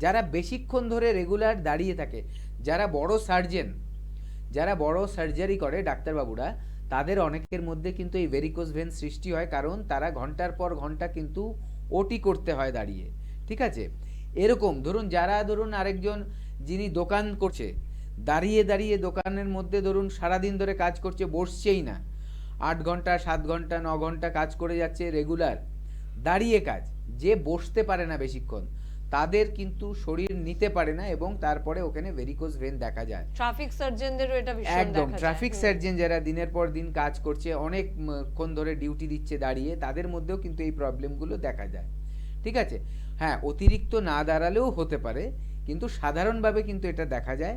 যারা বেশিক্ষণ ধরে রেগুলার দাঁড়িয়ে থাকে, যারা বড় সার্জেন, যারা বড় সার্জারি করে ডাক্তারবাবুরা, তাদের অনেকের মধ্যে কিন্তু এই ভেরিকোজ ভেইন সৃষ্টি হয়, কারণ তারা ঘন্টার পর ঘন্টা কিন্তু ওটি করতে হয় দাঁড়িয়ে, ঠিক আছে। এরকম ধরুন আরেকজন যিনি দোকান করছে, দাঁড়িয়ে দাঁড়িয়ে দোকানের মধ্যে ধরুন সারাদিন ধরে কাজ করছে, বসছেই না, 8 ঘন্টা 7 ঘন্টা 9 ঘন্টা কাজ করে যাচ্ছে রেগুলার দাঁড়িয়ে কাজ, যে বসতে পারে না বেশিক্ষণ, তাদের কিন্তু শরীর নিতে পারে না এবং তারপরে ওখানে ভেরিকোজ ভেইন দেখা যায়। ট্রাফিক সার্জনদেরও এটা ভীষণ দেখা একদম, যায়। ট্রাফিক সার্জন যারা দিনের পর দিন কাজ করছে, অনেকক্ষণ ধরে ডিউটি দিচ্ছে দাঁড়িয়ে, তাদের মধ্যেও কিন্তু এই প্রবলেমগুলো দেখা যায়, ঠিক আছে। হ্যাঁ, অতিরিক্ত না দাঁড়ালেও হতে পারে, কিন্তু সাধারণভাবে কিন্তু এটা দেখা যায়।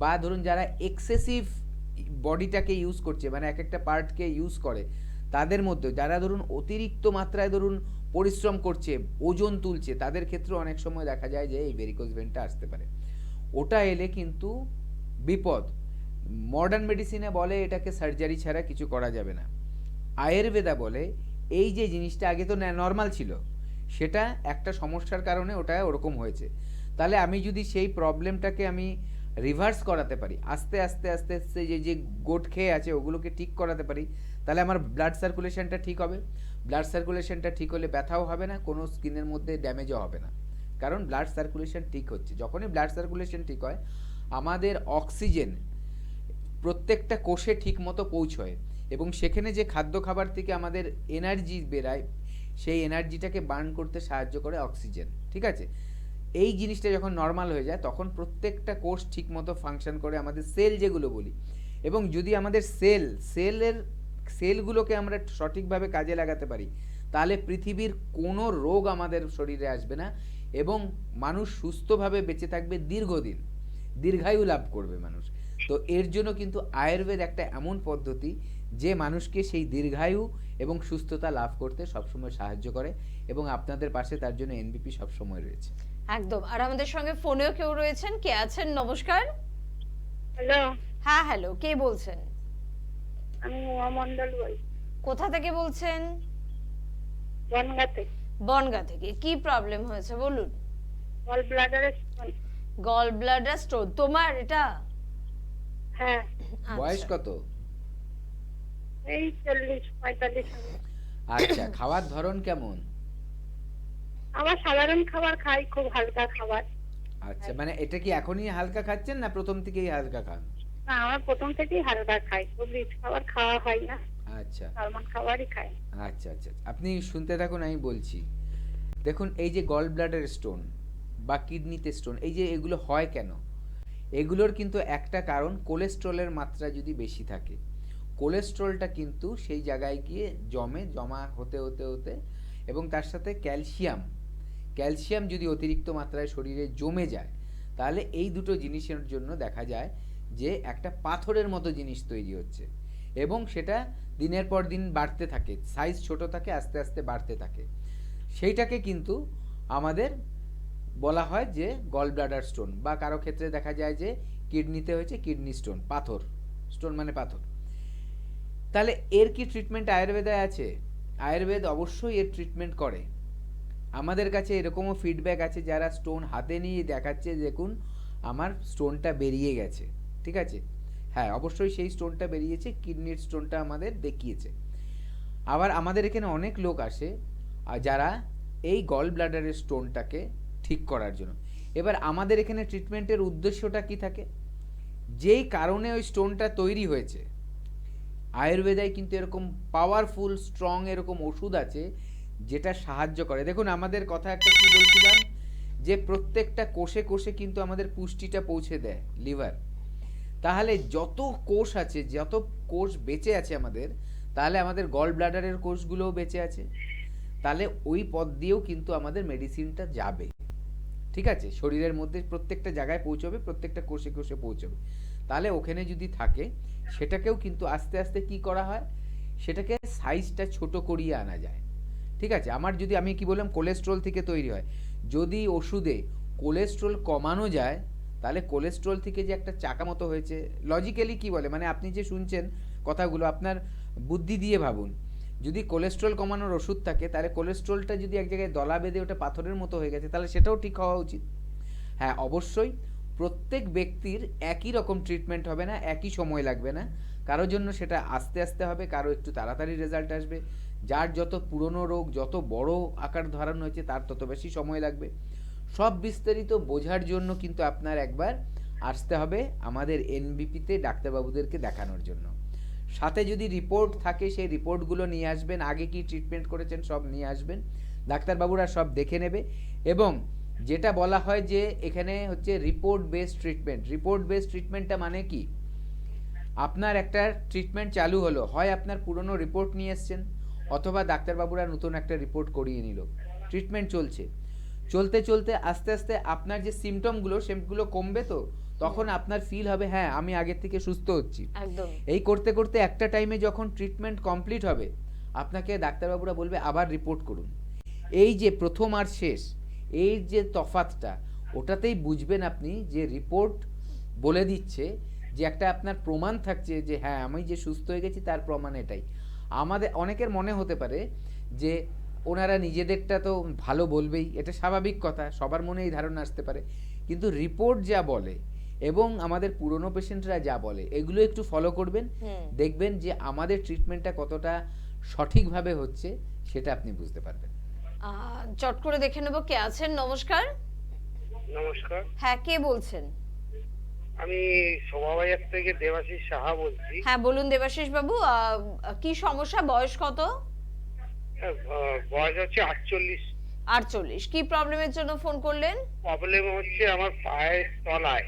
বা ধরুন যারা এক্সেসিভ বডিটাকে ইউজ করছে, মানে এক একটা পার্টকে ইউজ করে, তাদের মধ্যে যারা ধরুন অতিরিক্ত মাত্রায় ধরুন পরিশ্রম করছে, ওজন তুলছে, তাদের ক্ষেত্রে অনেক সময় দেখা যায় যে এই ভেরিকোজ ভেইনটা আসতে পারে। ওটা এলে কিন্তু বিপদ। মডার্ন মেডিসিনে বলে এটাকে সার্জারি ছাড়া কিছু করা যাবে না। আয়ুর্বেদা বলে এই যে জিনিসটা আগে তো নর্মাল ছিল, সেটা একটা সমস্যার কারণে ওটা ওরকম হয়েছে, তাহলে আমি যদি সেই প্রবলেমটাকে আমি রিভার্স করাতে পারি, আস্তে আস্তে আস্তে আস্তে যে গোট খেয়ে আছে ওগুলোকে ঠিক করাতে পারি, তাহলে আমার ব্লাড সার্কুলেশনটা ঠিক হবে। ব্লাড সার্কুলেশনটা ঠিক হলে ব্যথাও হবে না, কোনো স্কিনের মধ্যে ড্যামেজও হবে না, কারণ ব্লাড সার্কুলেশন ঠিক হচ্ছে। যখনই ব্লাড সার্কুলেশন ঠিক হয়, আমাদের অক্সিজেন প্রত্যেকটা কোষে ঠিক মতো পৌঁছয় এবং সেখানে যে খাদ্য খাবার থেকে আমাদের এনার্জি বেরায়, সেই এনার্জিটাকে বার্ন করতে সাহায্য করে অক্সিজেন, ঠিক আছে। এই জিনিসটা যখন নর্মাল হয়ে যায়, তখন প্রত্যেকটা কোষ ঠিক মতো ফাংশন করে, আমাদের সেল যেগুলো বলি, এবং যদি আমাদের সেলগুলোকে আমরা সঠিকভাবে কাজে লাগাতে পারি, তাহলে পৃথিবীর কোনো রোগ আমাদের শরীরে আসবে না এবং মানুষ সুস্থভাবে বেঁচে থাকবে দীর্ঘদিন, দীর্ঘায়ু লাভ করবে মানুষ। তো এর জন্য কিন্তু আয়ুর্বেদ একটা এমন পদ্ধতি যে মানুষকে সেই দীর্ঘায়ু এবং সুস্থতা লাভ করতে সবসময় সাহায্য করে, এবং আপনাদের পাশে তার জন্য এনবিপি সবসময় রয়েছে। একদম। আর আমাদের সঙ্গে ফোনেও কেউ রয়েছেন, কে আছেন? নমস্কার। হ্যালো, হ্যাঁ, হ্যালো, কে বলছেন? আমি উমা মন্ডল বলছি, কোথা থেকে বলছেন? বনগাঁ থেকে। বনগাঁ থেকে। কি প্রবলেম হয়েছে বলুন? গল ব্লাডারের স্টোন। গল ব্লাডার স্টোন তোমার এটা? হ্যাঁ, বয়স কত? এই 40-45 হবে। আচ্ছা, খাওয়ার ধরন কেমন? আমার সাধারণ খাবার খাই, খুব হালকা খাবার। আচ্ছা, মানে এটা কি এখনই হালকা খাচ্ছেন না প্রথম থেকেই হালকা খান? না, আমার প্রথম থেকেই হালকা খাই, খুব রিচ খাবার খাওয়া হয় না, আচ্ছা নরমাল খাবারই খাই। আচ্ছা আচ্ছা, আপনি শুনতে থাকুন, আমি বলছি। দেখুন, এই যে গল ব্লাডার স্টোন বা কিডনিতে স্টোন, এই যে এগুলো হয় কেন, এগুলোর কিন্তু একটা কারণ কোলেস্ট্রলের মাত্রা যদি বেশি থাকে, কোলেস্ট্রলটা কিন্তু সেই জায়গায় গিয়ে জমা হতে হতে হতে, এবং তার সাথে ক্যালসিয়াম যদি অতিরিক্ত মাত্রায় শরীরে জমে যায়, তাহলে এই দুটো জিনিসের জন্য দেখা যায় যে একটা পাথরের মতো জিনিস তৈরি হচ্ছে এবং সেটা দিনের পর দিন বাড়তে থাকে, সাইজ ছোট থাকে, আস্তে আস্তে বাড়তে থাকে। সেইটাকে কিন্তু আমাদের বলা হয় যে গল ব্লাডার স্টোন, বা কারো ক্ষেত্রে দেখা যায় যে কিডনিতে হয়েছে কিডনি স্টোন, পাথর, স্টোন মানে পাথর। তাহলে এর কি ট্রিটমেন্ট আয়ুর্বেদায় আছে? আয়ুর্বেদ অবশ্যই এর ট্রিটমেন্ট করে। আমাদের কাছে এরকমও ফিডব্যাক আছে যারা স্টোন হাতে নিয়ে দেখাচ্ছে, দেখুন আমার স্টোনটা বেরিয়ে গেছে, ঠিক আছে। হ্যাঁ, অবশ্যই সেই স্টোনটা বেরিয়েছে, কিডনির স্টোনটা আমাদের দেখিয়েছে। আবার আমাদের এখানে অনেক লোক আসে যারা এই গল ব্লাডারের স্টোনটাকে ঠিক করার জন্য। এবার আমাদের এখানে ট্রিটমেন্টের উদ্দেশ্যটা কি থাকে, যেই কারণে ওই স্টোনটা তৈরি হয়েছে, আয়ুর্বেদায় কিন্তু এরকম পাওয়ারফুল স্ট্রং এরকম ওষুধ আছে যেটা সাহায্য করে। দেখুন, আমাদের কথা একটা কি বলছিলাম, যে প্রত্যেকটা কোষে কোষে কিন্তু আমাদের পুষ্টিটা পৌঁছে দেয় লিভার। তাহলে যত কোষ আছে, যত কোষ বেঁচে আছে আমাদের, তাহলে আমাদের গল ব্লাডারের কোষগুলোও বেঁচে আছে। তাহলে ওই পথ দিয়েও কিন্তু আমাদের মেডিসিনটা যাবে, ঠিক আছে, শরীরের মধ্যে প্রত্যেকটা জায়গায় পৌঁছবে, প্রত্যেকটা কোষে কোষে পৌঁছবে। তাহলে ওখানে যদি থাকে সেটাকেও কিন্তু আস্তে আস্তে কি করা হয়, সেটাকে সাইজটা ছোট করিয়ে আনা যায়, ঠিক আছে। আমার যদি, আমি কি বললাম, কোলেস্ট্রল থেকে তৈরি হয়, যদি ওষুধে কোলেস্ট্রল কমানো যায় তাহলে কোলেস্ট্রল থেকে যে একটা চাকা মতো হয়েছে, লজিক্যালি কি বলে, মানে আপনি যে শুনছেন কথাগুলো আপনার বুদ্ধি দিয়ে ভাবুন, যদি কোলেস্ট্রল কমানোর ওষুধ থাকে তাহলে কোলেস্ট্রলটা যদি এক জায়গায় দলা বেঁধে ওটা পাথরের মতো হয়ে গেছে তাহলে সেটাও ঠিক হওয়া উচিত। হ্যাঁ, অবশ্যই প্রত্যেক ব্যক্তির একই রকম ট্রিটমেন্ট হবে না, একই সময় লাগবে না, কারোর জন্য সেটা আস্তে আস্তে হবে, কারো একটু তাড়াতাড়ি রেজাল্ট আসবে, যার যত পুরনো রোগ, যত বড় আকার ধারণ হয়েছে তার তত বেশি সময় লাগবে। সব বিস্তারিত বোঝার জন্য কিন্তু আপনার একবার আসতে হবে আমাদের এনবিপিতে ডাক্তারবাবুদেরকে দেখানোর জন্য। সাথে যদি রিপোর্ট থাকে সেই রিপোর্টগুলো নিয়ে আসবেন, আগে কি ট্রিটমেন্ট করেছেন সব নিয়ে আসবেন, ডাক্তারবাবুরা সব দেখে নেবে। এবং যেটা বলা হয় যে এখানে হচ্ছে report based treatment. Report based ট্রিটমেন্টটা মানে কি, আপনার একটা ট্রিটমেন্ট চালু হলো, হয় আপনার পুরনো রিপোর্ট নিয়ে এসছেন অথবা ডাক্তারবাবুরা নতুন একটা রিপোর্ট করিয়ে নিল, ট্রিটমেন্ট চলছে, চলতে চলতে আস্তে আস্তে আপনার যে সিমটমগুলো সেগুলো কমবে, তো তখন আপনার ফিল হবে হ্যাঁ আমি আগের থেকে সুস্থ হচ্ছি। একদম। এই করতে করতে একটা টাইমে যখন ট্রিটমেন্ট কমপ্লিট হবে আপনাকে ডাক্তারবাবুরা বলবে আবার রিপোর্ট করুন। এই যে প্রথম আর শেষ, এই যে তফাৎটা, ওটাতেই বুঝবেন আপনি যে রিপোর্ট বলে দিচ্ছে যে একটা আপনার প্রমাণ থাকছে যে হ্যাঁ আমি যে সুস্থ হয়ে গেছি তার প্রমাণ এটাই। আমাদের অনেকের মনে হতে পারে যে ওনারা নিজেদেরটা তো ভালো বলবেই, এটা স্বাভাবিক কথা, সবার মনে এই ধারণা আসতে পারে, কিন্তু রিপোর্ট যা বলে এবং আমাদের পুরনো পেশেন্টরা যা বলে এগুলো একটু ফলো করবেন, দেখবেন যে আমাদের ট্রিটমেন্টটা কতটা সঠিকভাবে হচ্ছে সেটা আপনি বুঝতে পারবেন। চট করে দেখে নেব কে আছেন। নমস্কার। নমস্কার, হ্যাঁ, কে বলছেন? আমি শোভাবাজার থেকে দেবাশিস সাহা বলছি। হ্যাঁ বলুন দেবাশিস বাবু, কি সমস্যা, বয়স কত? বয়স হচ্ছে 48। 48। কি প্রবলেমের জন্য ফোন করলেন? প্রবলেম হচ্ছে আমার পায়ের তলায়,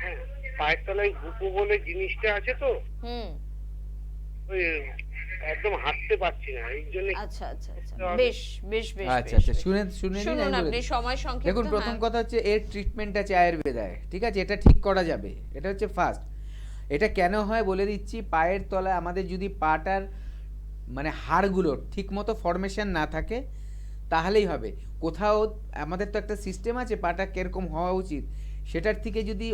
হ্যাঁ পায়ের তলায় গুপো বলে জিনিসটা আছে, তো ওই একদম হাঁটতে পারছি না, এই জন্য। আচ্ছা আচ্ছা আচ্ছা, বেশ বেশ বেশ আচ্ছা আচ্ছা, শুনুন শুনুন আপনি, সময় সংক্ষিপ্ত। দেখুন, প্রথম কথা হচ্ছে এর ট্রিটমেন্ট আছে আয়ুর্বেদায়, ঠিক আছে, এটা ঠিক করা যাবে, এটা হচ্ছে ফার্স্ট। এটা কেন হয় বলে দিচ্ছি, পায়ের তলায় আমাদের যদি পাটার মানে হাড়গুলোর ঠিকমতো ফরমেশন না থাকে তাহলেই হবে। কোথাও আমাদের তো একটা সিস্টেম আছে পাটা কিরকম হওয়া উচিত, সেটার থেকে যদি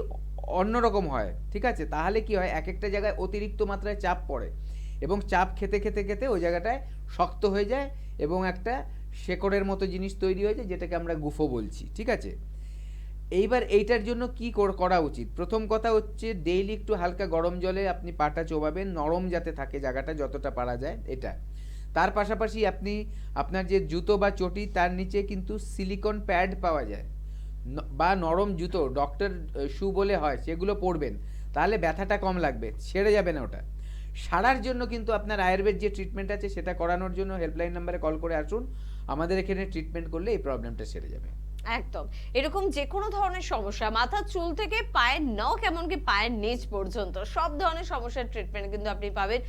অন্যরকম হয়, ঠিক আছে, তাহলে কি হয়, এক একটা জায়গায় অতিরিক্ত মাত্রায় চাপ পড়ে এবং চাপ খেতে খেতে খেতে ওই জায়গাটায় শক্ত হয়ে যায় এবং একটা শেকড়ের মতো জিনিস তৈরি হয়ে যায়, যেটাকে আমরা গুফো বলছি, ঠিক আছে। এইবার এইটার জন্য কি করা উচিত, প্রথম কথা হচ্ছে ডেইলি একটু হালকা গরম জলে আপনি পাটা চোবাবেন, নরম যাতে থাকে জায়গাটা যতটা পারা যায় এটা। তার পাশাপাশি আপনি আপনার যে জুতো বা চটি তার নিচে কিন্তু সিলিকন প্যাড পাওয়া যায় বা নরম জুতো, ডক্টর শু বলে হয়, সেগুলো পরবেন, তাহলে ব্যথাটা কম লাগবে, সেরে যাবে না ওটা। সারার জন্য কিন্তু আপনার আয়ুর্বেদ যে ট্রিটমেন্ট আছে সেটা করানোর জন্য হেল্পলাইন নাম্বারে কল করে আসুন, আমাদের এখানে ট্রিটমেন্ট করলে এই প্রবলেমটা সেরে যাবে। একদম। এরকম যে কোনো ধরনের সমস্যা, মাথার চুল থেকে পায়ের নখ এমনকি পায়ের নিচ পর্যন্ত সব ধরনের সমস্যার ট্রিটমেন্ট কিন্তু আপনি পাবেন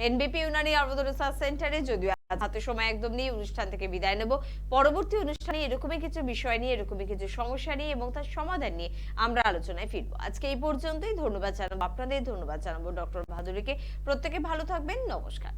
এনবিপি ইউনানি আয়ুর্বেদ রিসার্চ সেন্টারে। যদিও হাতে সময় একদম নিয়ে অনুষ্ঠান থেকে বিদায় নেব, পরবর্তী অনুষ্ঠানে এরকমই কিছু বিষয় নিয়ে, এরকমই কিছু সমস্যা নিয়ে এবং তার সমাধান নিয়ে আমরা আলোচনায় ফিরবো। আজকে এই পর্যন্তই। ধন্যবাদ জানাবো আপনাদের, ধন্যবাদ জানাবো ডক্টর ভাদুরীকে। প্রত্যেকে ভালো থাকবেন, নমস্কার।